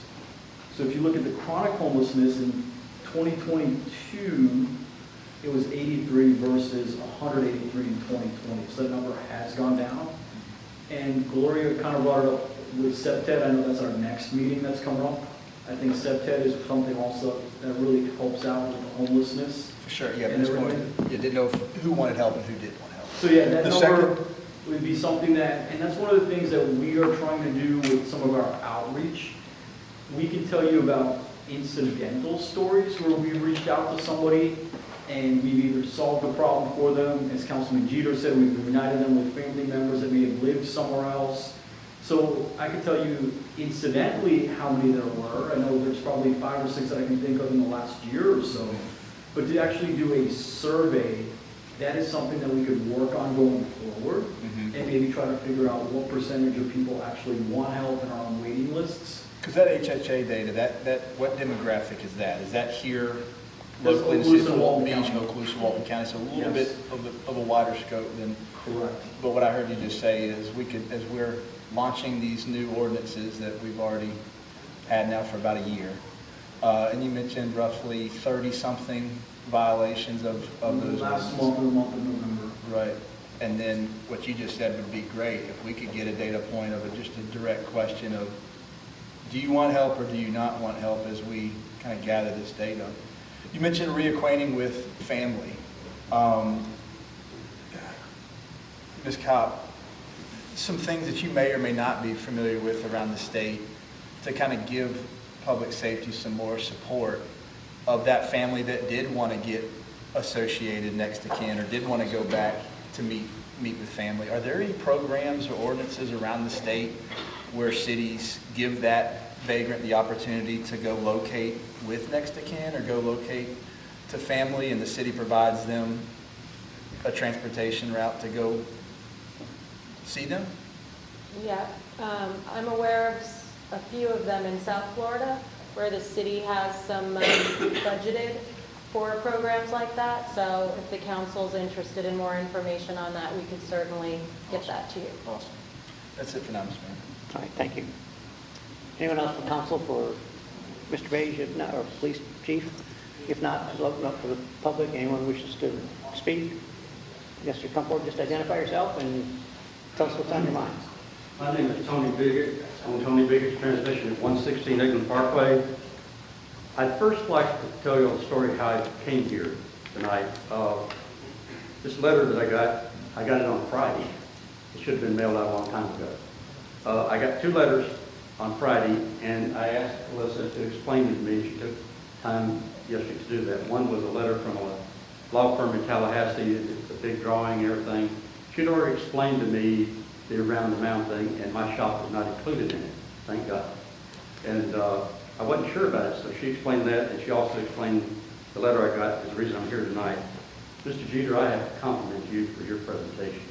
So if you look at the chronic homelessness in 2022, it was 83 versus 183 in 2020. So that number has gone down. And Gloria kind of brought it up with SEPTED. I know that's our next meeting that's coming up. I think SEPTED is something also that really helps out with the homelessness. For sure, yeah. And But you didn't know who wanted help and who didn't want help. So yeah, that The number would be something that, and that's one of the things that we are trying to do with some of our outreach. We can tell you about incidental stories where we reached out to somebody and we've either solved the problem for them, as Councilman Jeter said, we've reunited them with family members that may have lived somewhere else. So I can tell you incidentally how many there were. I know there's probably 5 or 6 that I can think of in the last year or so. But to actually do a survey, that is something that we could work on going forward and maybe try to figure out what percentage of people actually want help and are on waiting lists. Because that HHA data, what demographic is that? Is that here That's locally in Okaloosa, Fort Walton Beach, County. Okaloosa, Walton County? So a little Yes. bit of a wider scope than. Correct. But what I heard you just say is we could, as we're launching these new ordinances that we've already had now for about a year, and you mentioned roughly 30-something violations of those. Last ordinances. month, or the month of November. Right. And then what you just said would be great if we could get a data point of just a direct question of, do you want help or do you not want help as we kind of gather this data? You mentioned reacquainting with family. Ms. Kopp, some things that you may or may not be familiar with around the state to kind of give public safety some more support of that family that did want to get associated next to kin or did want to go back to meet with family. Are there any programs or ordinances around the state where cities give that vagrant the opportunity to go locate with next to kin or go locate to family, and the city provides them a transportation route to go see them? Yeah, I'm aware of a few of them in South Florida where the city has some money budgeted for programs like that. So if the council's interested in more information on that, we could certainly get that to you. Awesome. That's it for now, Mr. Mayor. All right, thank you. Anyone else from council for Mr. Beige, if not, or police chief? If not, I'd open up for the public. Anyone wishes to speak? Yes, sir, come forward, just identify yourself and tell us what's on your mind. My name is Tony Biggett. I'm Tony Biggett's Transmission at 116 Egland Parkway. I'd first like to tell you the story how I came here tonight. This letter that I got it on Friday. It should have been mailed out a long time ago. I got 2 letters on Friday, and I asked Alyssa to explain it to me. She took time yesterday to do that. One was a letter from a law firm in Tallahassee. It's a big drawing and everything. She'd already explained to me the around the mound thing, and my shop was not included in it, thank God. And I wasn't sure about it, so she explained that, and she also explained the letter I got is the reason I'm here tonight. Mr. Jeter, I have to compliment you for your presentation.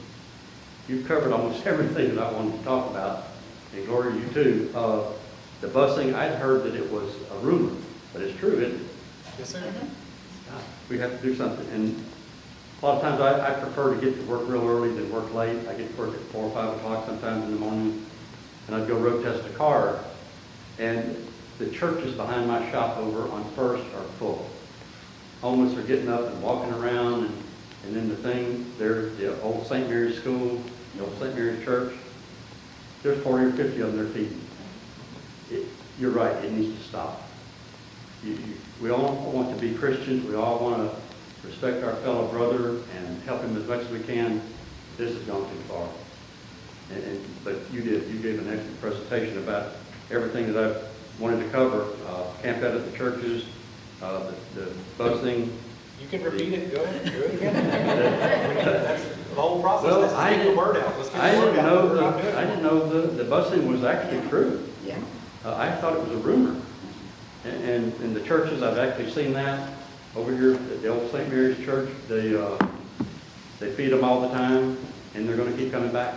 You've covered almost everything that I wanted to talk about, and Gloria, you too. The busing, I'd heard that it was a rumor, but it's true, isn't it? Yes, sir. We have to do something. And a lot of times I prefer to get to work real early than work late. I get to work at 4 or 5 o'clock sometimes in the morning, and I'd go road test a car. And the churches behind my shop over on First are full. Homeless are getting up and walking around, and then there's the old St. Mary's School, the old St. Mary's Church. There's 40 or 50 of them they're feeding. You're right, it needs to stop. We all want to be Christians. We all want to respect our fellow brother and help him as much as we can. This has gone too far. But you did. You gave an excellent presentation about everything that I wanted to cover. Camp out at the churches, the busing. You can repeat it, go ahead, do it again. That's the whole process. Well, Let's I get the word out. Let's get I the word didn't out. know We're not doing it. I didn't know the busing was actually true. Yeah. I thought it was a rumor. And in the churches, I've actually seen that. Over here at the old St. Mary's Church, they feed them all the time, and they're going to keep coming back.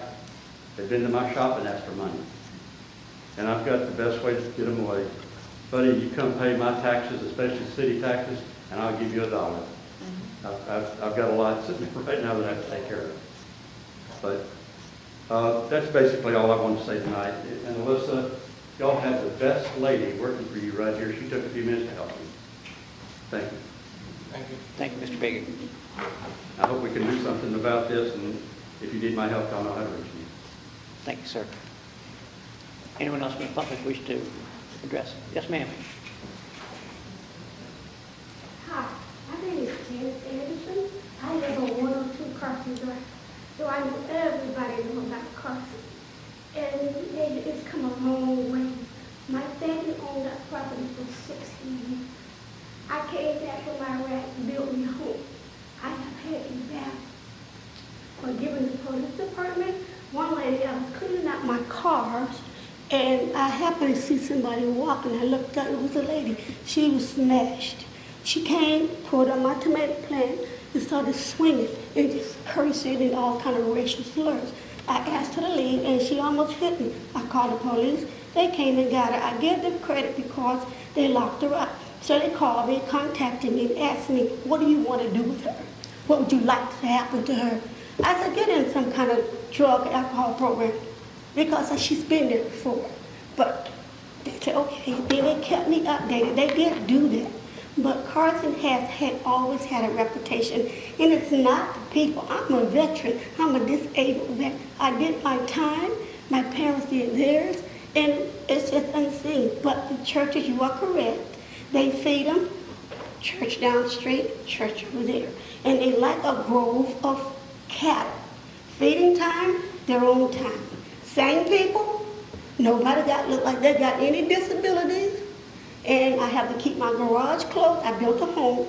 They've been to my shop and asked for money. And I've got the best way to get them away. Buddy, you come pay my taxes, especially city taxes, and I'll give you $1. I've got a lot sitting there right now that I have to take care of. But that's basically all I wanted to say tonight. And Alyssa, y'all have the best lady working for you right here. She took a few minutes to help me. Thank you. Thank you. Thank you, Mr. Biggett. I hope we can do something about this, and if you need my help, I'll know how to reach you. Thank you, sir. Anyone else from the public wish to address? Yes, ma'am. Hi, my name is Janice Anderson. I live on 102 Carson Drive. So I know everybody knows about Carson. And it's come a long way. My daddy owned that property for 60 Iraq built me home. I have had a battle for giving the police department. One lady, I was cleaning out my cars, and I happened to see somebody walking. I looked up, it was a lady. She was smashed. She came, pulled on my tomato plant, and started swinging and just cursing and all kind of racial slurs. I asked her to leave, and she almost hit me. I called the police. They came and got her. I give them credit because they locked her up. So they called me, contacted me, and asked me, what do you want to do with her? What would you like to happen to her? I said, get in some kind of drug alcohol program because she's been there before. But they said, okay. Then they kept me updated. They did do that. But Carson has always had a reputation, and it's not the people. I'm a veteran. I'm a disabled vet. I did my time. My parents did theirs, and it's just unseen. But the churches, you are correct. They feed them. Church down the street, church over there. And they like a grove of cattle. Feeding time, their own time. Same people, nobody look like they got any disabilities. And I have to keep my garage closed. I built a home.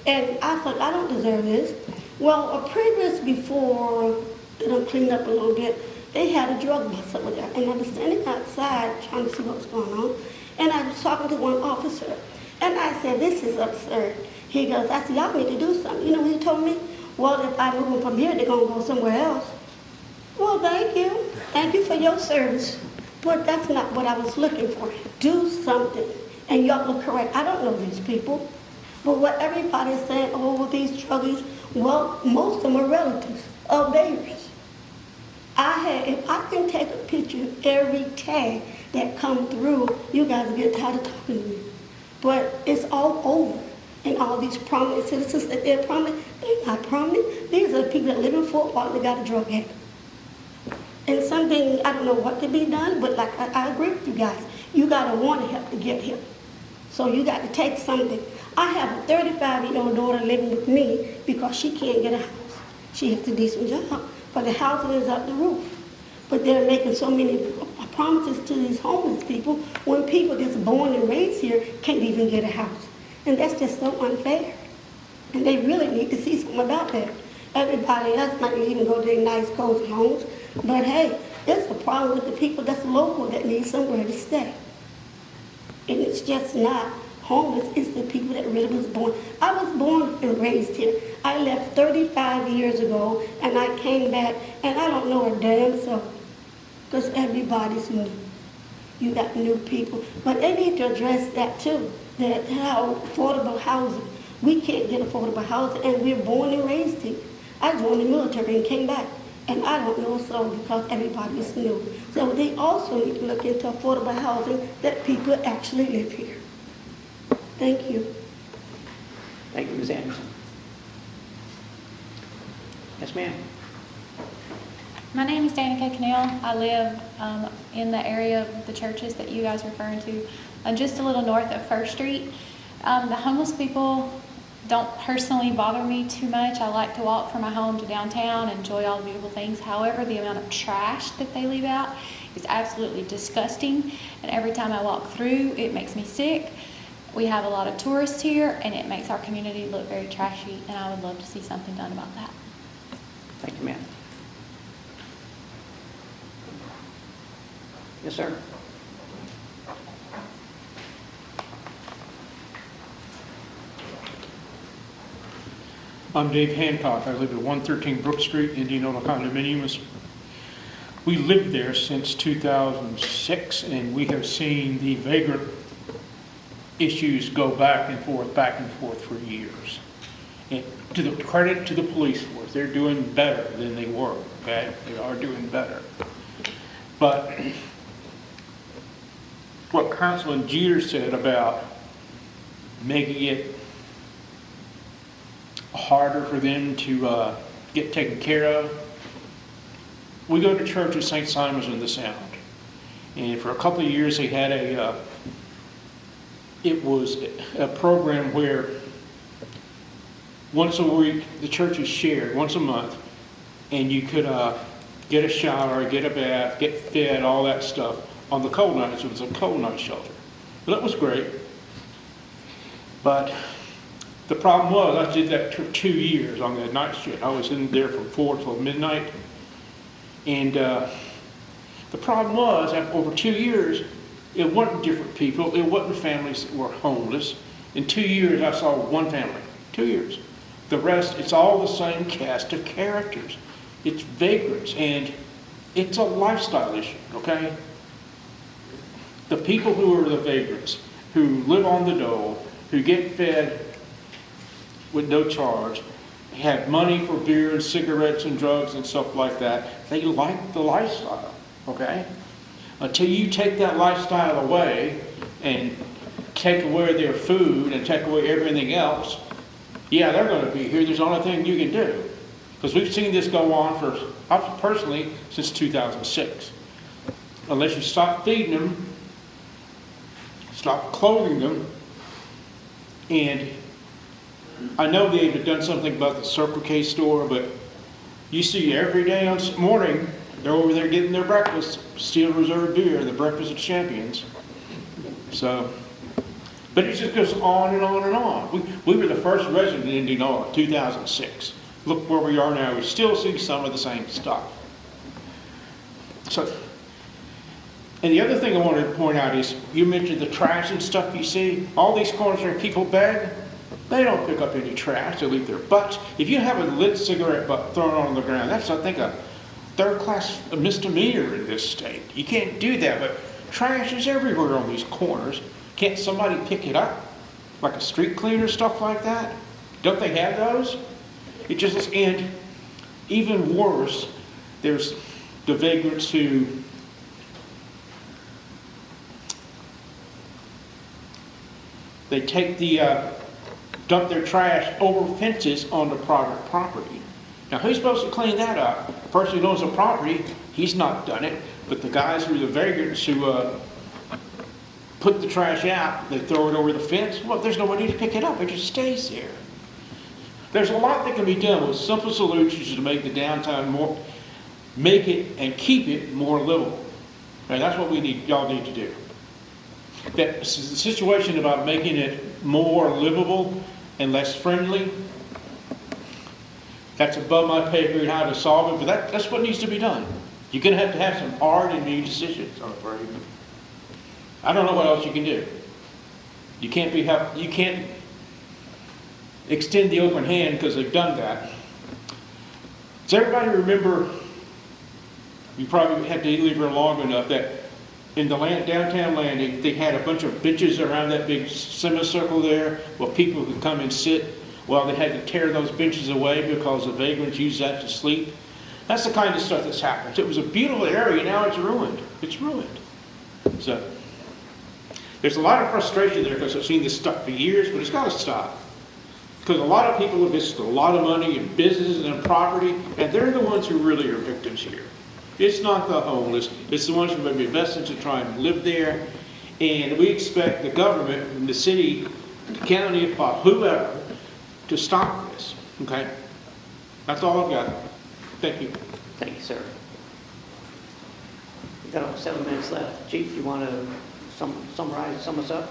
And I thought, I don't deserve this. Well, a previous before, they don't clean up a little bit, they had a drug bust over there. And I was standing outside trying to see what was going on. And I was talking to one officer. And I said, this is absurd. He goes, I said, y'all need to do something. You know what he told me? Well, if I move them from here, they're going to go somewhere else. Well, thank you. Thank you for your service. But that's not what I was looking for. Do something. And y'all look correct. I don't know these people. But what everybody's saying, oh, these druggies, well, most of them are relatives of babies. If I can take a picture of every tag that come through, you guys get tired of talking to me. But it's all over. And all these prominent citizens that they're prominent, they're not prominent. These are the people that live in Fort Walton that got a drug habit. And something, I don't know what can be done, but like I agree with you guys. You got to want to help to get help. So you got to take something. I have a 35-year-old daughter living with me because she can't get a house. She has a decent job, but the housing is up the roof. But they're making so many promises to these homeless people when people that's born and raised here can't even get a house. And that's just so unfair. And they really need to see something about that. Everybody else might even go to their nice, cozy homes. But hey, there's a problem with the people that's local that need somewhere to stay. And it's just not homeless, it's the people that really was born. I was born and raised here. I left 35 years ago, and I came back, and I don't know a damn soul. Because everybody's new. You got new people. But they need to address that too. That how affordable housing. We can't get affordable housing, and we're born and raised here. I joined the military and came back, and I don't know a soul because everybody is new. So they also need to look into affordable housing that people actually live here. Thank you. Thank you, Ms. Anderson. Yes, ma'am. My name is Danica Cannell. I live in the area of the churches that you guys are referring to, just a little north of First Street. The homeless people don't personally bother me too much. I like to walk from my home to downtown and enjoy all the beautiful things. However, the amount of trash that they leave out is absolutely disgusting. And every time I walk through, it makes me sick. We have a lot of tourists here, and it makes our community look very trashy, and I would love to see something done about that. Thank you, ma'am. Yes, sir. I'm Dave Hancock. I live at 113 Brook Street, Indianola Condominiums. We lived there since 2006, and we have seen the vagrant issues go back and forth for years. And to the credit to the police force, they're doing better than they were, okay? They are doing better. But what Councilman Jeter said about making it harder for them to get taken care of. We go to church at St. Simon's in the Sound, and for a couple of years they had it was a program where once a week the church is shared, once a month, and you could get a shower, get a bath, get fed, all that stuff on the cold nights. It was a cold night shelter. But that was great. But The problem was, I did that for 2 years on that night shift. I was in there from 4 till midnight. And the problem was, after over 2 years, it wasn't different people. It wasn't families that were homeless. In 2 years, I saw one family. 2 years. The rest, it's all the same cast of characters. It's vagrants, and it's a lifestyle issue, okay? The people who are the vagrants, who live on the dole, who get fed with no charge, have money for beer and cigarettes and drugs and stuff like that, they like the lifestyle, okay? Until you take that lifestyle away and take away their food and take away everything else, yeah, they're going to be here. There's the only thing you can do. Because we've seen this go on for, personally, since 2006. Unless you stop feeding them, stop clothing them, and I know they've done something about the Circle K store, but you see every day on morning, they're over there getting their breakfast, Steel Reserve beer, the breakfast of champions. So, but it just goes on and on and on. We were the first resident in Indianola in 2006. Look where we are now. We still see some of the same stuff. So, and the other thing I wanted to point out is, you mentioned the trash and stuff you see. All these corners where people beg, they don't pick up any trash. They leave their butts. If you have a lit cigarette butt thrown on the ground, that's, I think, a third-class misdemeanor in this state. You can't do that, but trash is everywhere on these corners. Can't somebody pick it up? Like a street cleaner, stuff like that? Don't they have those? It just, and even worse, there's the vagrants who they take the, dump their trash over fences onto private property. Now, who's supposed to clean that up? The person who owns the property, he's not done it, but the guys who are the vagrants who put the trash out, they throw it over the fence. Well, there's nobody to pick it up. It just stays there. There's a lot that can be done with simple solutions to make the downtown more, make it and keep it more livable. And that's what we need, y'all need to do. That the situation about making it more livable and less friendly, that's above my pay grade how to solve it, but that's what needs to be done. You're going to have some hard and new decisions, I'm afraid. I don't know what else you can do. You can't you can't extend the open hand because they've done that. Does everybody remember, you probably had to leave here long enough, that in the downtown landing, they had a bunch of benches around that big semicircle there where people could come and sit. Well, they had to tear those benches away because the vagrants used that to sleep. That's the kind of stuff that's happened. It was a beautiful area, now it's ruined. It's ruined. So, there's a lot of frustration there because I've seen this stuff for years, but it's got to stop. Because a lot of people have invested a lot of money in businesses and property, and they're the ones who really are victims here. It's not the homeless, it's the ones who have invested to try and live there. And we expect the government, and the city, the county, whoever, to stop this, okay? That's all I've got. Thank you. Thank you, sir. We've got about 7 minutes left. Chief, you want to summarize, sum us up?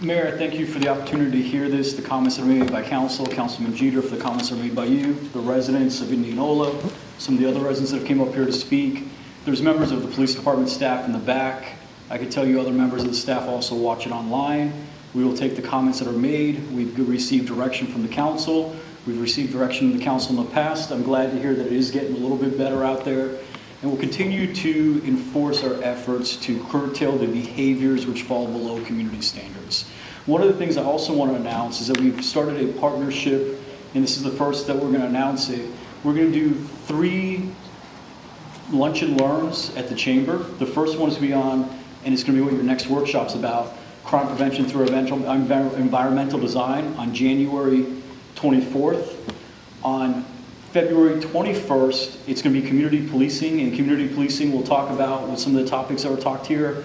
Mayor, thank you for the opportunity to hear this, the comments that are made by council, Councilman Jeter, for the comments that are made by you, the residents of Indianola, some of the other residents that have came up here to speak. There's members of the police department staff in the back. I can tell you other members of the staff also watch it online. We will take the comments that are made. We've received direction from the council. We've received direction from the council in the past. I'm glad to hear that it is getting a little bit better out there. And we'll continue to enforce our efforts to curtail the behaviors which fall below community standards. One of the things I also want to announce is that we've started a partnership, and this is the first that we're going to announce it. We're going to do 3 lunch and learns at the chamber. The first one is going to be on, and it's going to be what your next workshop's about, crime prevention through environmental design on January 24th. On February 21st, it's going to be community policing, and community policing we'll talk about with some of the topics that were talked here.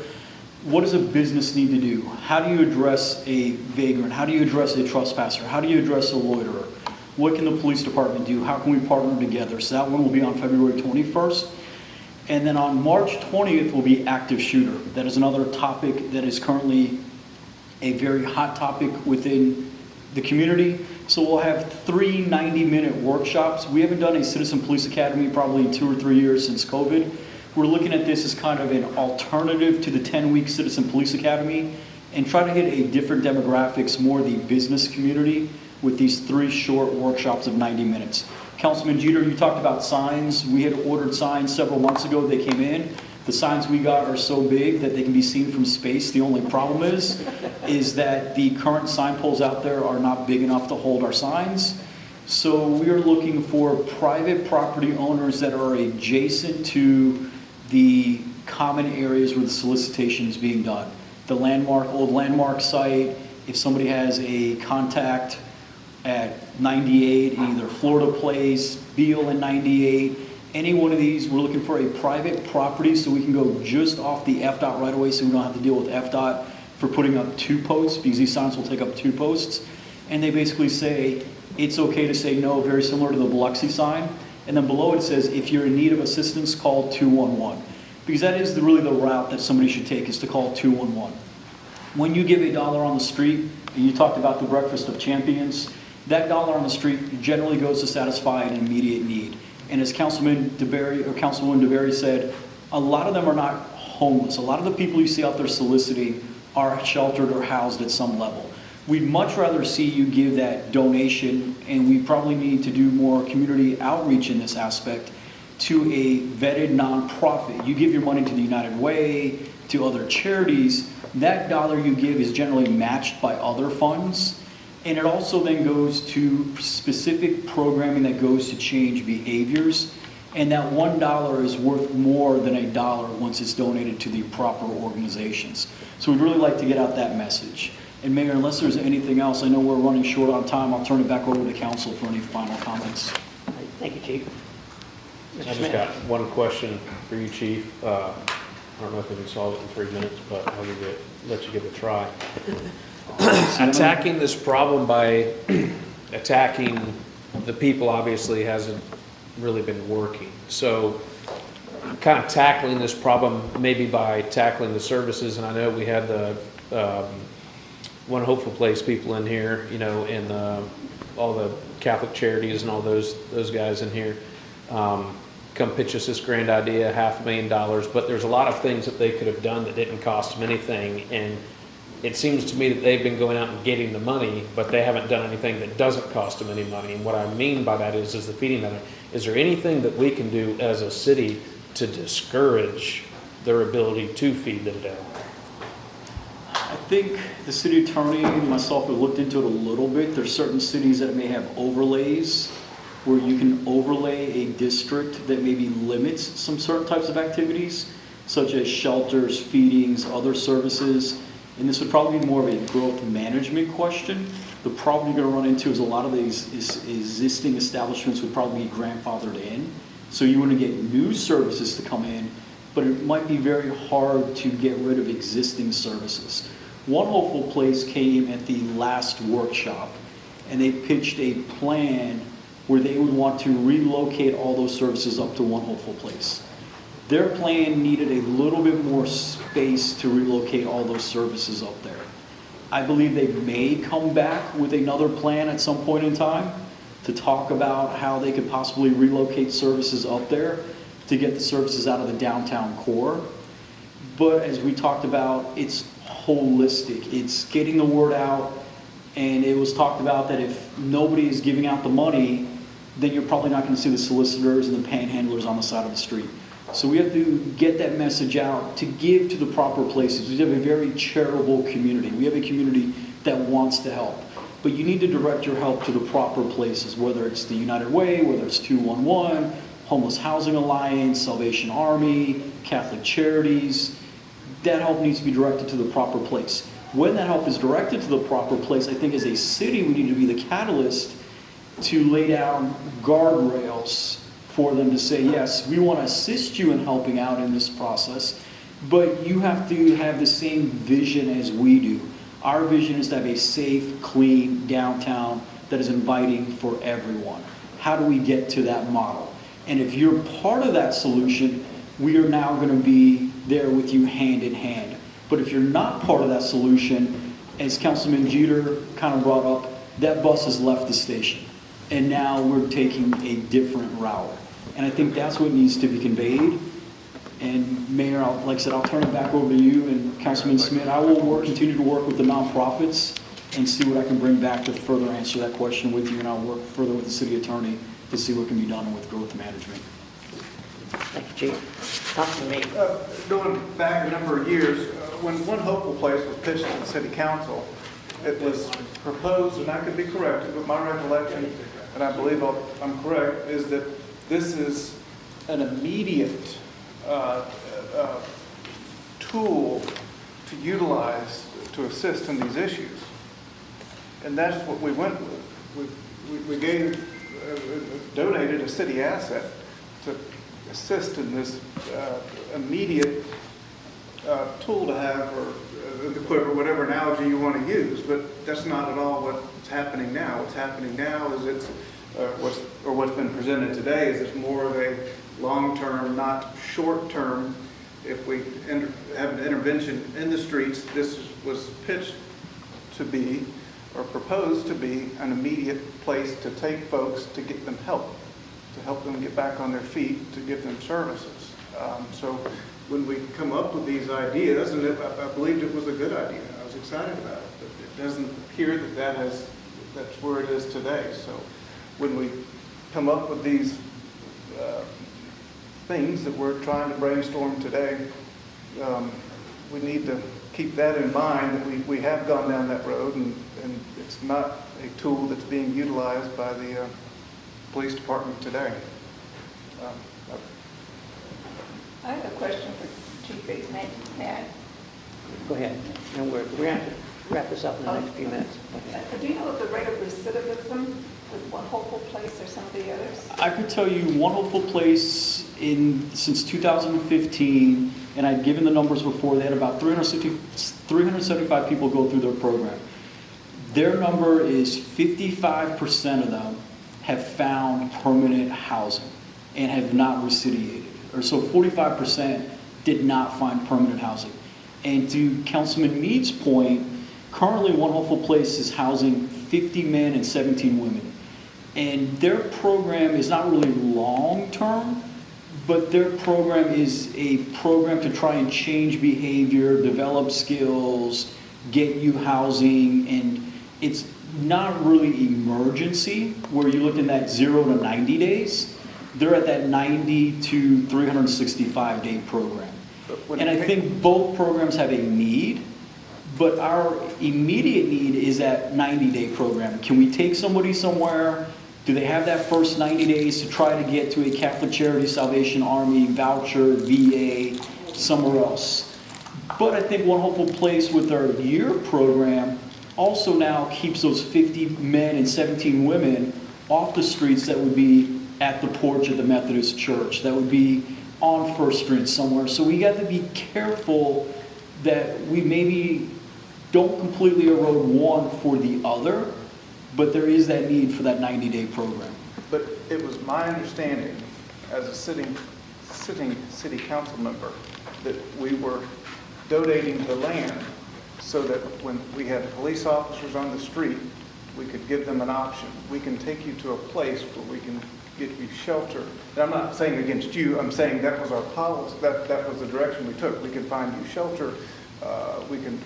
What does a business need to do? How do you address a vagrant? How do you address a trespasser? How do you address a loiterer? What can the police department do? How can we partner together? So that one will be on February 21st. And then on March 20th will be active shooter. That is another topic that is currently a very hot topic within the community. So we'll have 3 90-minute workshops. We haven't done a Citizen Police Academy probably in 2 or 3 years since COVID. We're looking at this as kind of an alternative to the 10-week Citizen Police Academy and try to hit a different demographics, more the business community, with these 3 short workshops of 90 minutes. Councilman Jeter, you talked about signs. We had ordered signs several months ago. They came in. The signs we got are so big that they can be seen from space. The only problem is that the current sign poles out there are not big enough to hold our signs. So we are looking for private property owners that are adjacent to the common areas where the solicitation is being done. The old landmark site, if somebody has a contact at 98, either Florida Place, Beale and 98, any one of these, we're looking for a private property so we can go just off the FDOT right away so we don't have to deal with FDOT for putting up 2 posts, because these signs will take up 2 posts. And they basically say, it's okay to say no, very similar to the Biloxi sign. And then below it says, if you're in need of assistance, call 211. Because that is really the route that somebody should take, is to call 211. When you give $1 on the street, and you talked about the Breakfast of Champions, that $1 on the street generally goes to satisfy an immediate need. And as Councilwoman DeBerry said, a lot of them are not homeless. A lot of the people you see out there soliciting are sheltered or housed at some level. We'd much rather see you give that donation, and we probably need to do more community outreach in this aspect, to a vetted nonprofit. You give your money to the United Way, to other charities, that $1 you give is generally matched by other funds. And it also then goes to specific programming that goes to change behaviors. And that $1 is worth more than $1 once it's donated to the proper organizations. So we'd really like to get out that message. And Mayor, unless there's anything else, I know we're running short on time. I'll turn it back over to council for any final comments. Thank you, Chief. Mr. I just Smith. got one question for you, Chief. I don't know if we can solve it in 3 minutes, but I'll let you give it a try. Attacking this problem by attacking the people obviously hasn't really been working. So kind of tackling this problem maybe by tackling the services, and I know we had the One Hopeful Place people in here, you know, and all the Catholic charities and all those guys in here come pitch us this grand idea, $500,000, but there's a lot of things that they could have done that didn't cost them anything, and it seems to me that they've been going out and getting the money, but they haven't done anything that doesn't cost them any money. And what I mean by that is the feeding network. Is there anything that we can do as a city to discourage their ability to feed them down? I think the city attorney and myself have looked into it a little bit. There's certain cities that may have overlays where you can overlay a district that maybe limits some certain types of activities, such as shelters, feedings, other services. And this would probably be more of a growth management question. The problem you're going to run into is a lot of these existing establishments would probably be grandfathered in. So you want to get new services to come in, but it might be very hard to get rid of existing services. One Hopeful Place came at the last workshop, and they pitched a plan where they would want to relocate all those services up to One Hopeful Place. Their plan needed a little bit more space to relocate all those services up there. I believe they may come back with another plan at some point in time to talk about how they could possibly relocate services up there to get the services out of the downtown core. But as we talked about, it's holistic. It's getting the word out, and it was talked about that if nobody is giving out the money, then you're probably not going to see the solicitors and the panhandlers on the side of the street. So we have to get that message out to give to the proper places. We have a very charitable community. We have a community that wants to help. But you need to direct your help to the proper places, whether it's the United Way, whether it's 211, Homeless Housing Alliance, Salvation Army, Catholic Charities. That help needs to be directed to the proper place. When that help is directed to the proper place, I think as a city we need to be the catalyst to lay down guardrails for them to say, yes, we want to assist you in helping out in this process, but you have to have the same vision as we do. Our vision is to have a safe, clean downtown that is inviting for everyone. How do we get to that model? And if you're part of that solution, we are now going to be there with you hand in hand. But if you're not part of that solution, as Councilman Jeter kind of brought up, that bus has left the station. And now we're taking a different route. And I think that's what needs to be conveyed. And Mayor, like I said, I'll turn it back over to you and Councilman Smith. I will continue to work with the nonprofits and see what I can bring back to further answer that question with you. And I'll work further with the city attorney to see what can be done with growth management. Thank you, Chief. Councilman Meade. Going back a number of years, when One Hopeful Place was pitched to the city council, it was proposed, and I could be corrected, but my recollection, and I believe I'm correct, is that this is an immediate tool to utilize to assist in these issues. And that's what we went with. We donated a city asset to assist in this immediate tool to have, or the quiver, whatever analogy you want to use. But that's not at all what's happening now. What's happening now is what's been presented today is it's more of a long-term, not short-term. If we have an intervention in the streets, this was pitched to be, or proposed to be, an immediate place to take folks to get them help, to help them get back on their feet, to give them services. So when we come up with these ideas, and I believed it was a good idea, I was excited about it, but it doesn't appear that that's where it is today. So when we come up with these things that we're trying to brainstorm today, we need to keep that in mind, that we have gone down that road, and it's not a tool that's being utilized by the police department today. I have a question for Chief Bates. May I? Go ahead. And we're going to wrap this up in the next few minutes. Do you know what the rate of recidivism with One Hopeful Place or some of the others? I could tell you One Hopeful Place since 2015, and I'd given the numbers before, they had about 375 people go through their program. Their number is 55% of them have found permanent housing and have not recidivated. Or so 45% did not find permanent housing. And to Councilman Meade's point, currently One Hopeful Place is housing 50 men and 17 women. And their program is not really long-term, but their program is a program to try and change behavior, develop skills, get you housing, and it's not really emergency where you're looking at 0 to 90 days. They're at that 90 to 365 day program. And I think both programs have a need, but our immediate need is that 90-day program. Can we take somebody somewhere? Do they have that first 90 days to try to get to a Catholic Charity, Salvation Army, voucher, VA, somewhere else? But I think One Hopeful Place with our year program also now keeps those 50 men and 17 women off the streets that would be at the porch of the Methodist Church, that would be on First Street somewhere. So we got to be careful that we maybe don't completely erode one for the other, but there is that need for that 90-day program. But it was my understanding as a sitting city council member that we were donating the land so that when we had police officers on the street, we could give them an option. We can take you to a place where we can get you shelter. And I'm not saying against you, I'm saying that was our policy, that was the direction we took. We can find you shelter, we can,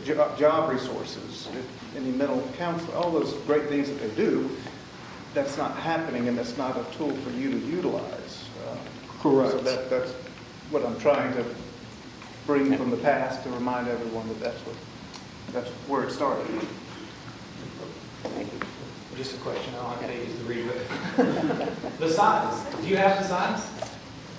job resources, any mental counseling, all those great things that they do. That's not happening, and that's not a tool for you to utilize. Correct. So that's what I'm trying to bring from the past to remind everyone that that's where it started. Thank you. Just a question, I don't have to use the read it. The signs, do you have the signs?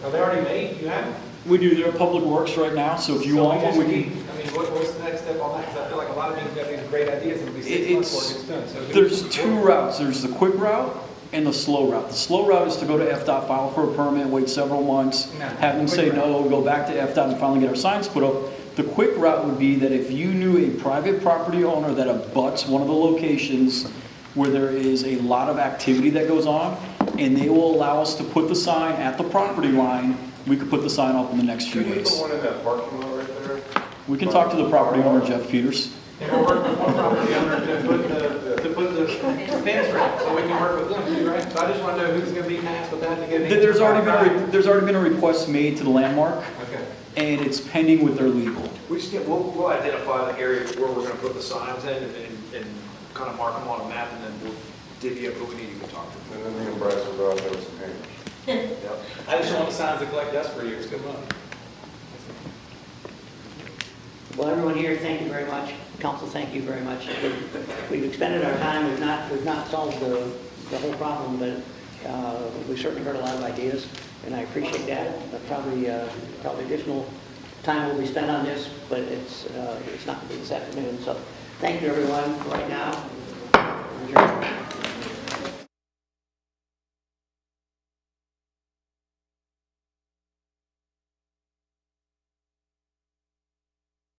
Are they already made? You have them? We do. They're Public Works right now, so if you want one, we can. I mean, what's the next step on that? Because I feel like a lot of people got these great ideas and it'll be 6 months before it gets done. So There's two routes. There's the quick route and the slow route. The slow route is to go to FDOT, file for a permit, wait several months, have them say no, go back to FDOT and finally get our signs put up. The quick route would be that if you knew a private property owner that abuts one of the locations where there is a lot of activity that goes on, and they will allow us to put the sign at the property line, we could put the sign up in the next few days. Can we put one in that parking lot right there? We can talk to the property owner, Jeff Peters. we're working property owner to put the fence around, so we can work with them too, right? So I just want to know who's going to be tasked with that to get. There's already been a request made to the landmark, Okay. and it's pending with their legal. We'll identify the area where we're gonna put the signs in and kind of mark them on a map, and then we'll divvy up who we need to go talk to. And then me and Bryce will go out there with some hammers. Yep. I just want the signs to collect dust for years. Good luck. Well, everyone here, thank you very much. Council, thank you very much. We've expended our time, we've not solved the whole problem, but we've certainly heard a lot of ideas, and I appreciate that. Probably additional time will be spent on this, but it's not going to be this afternoon. So thank you, everyone, right now. Adjourned.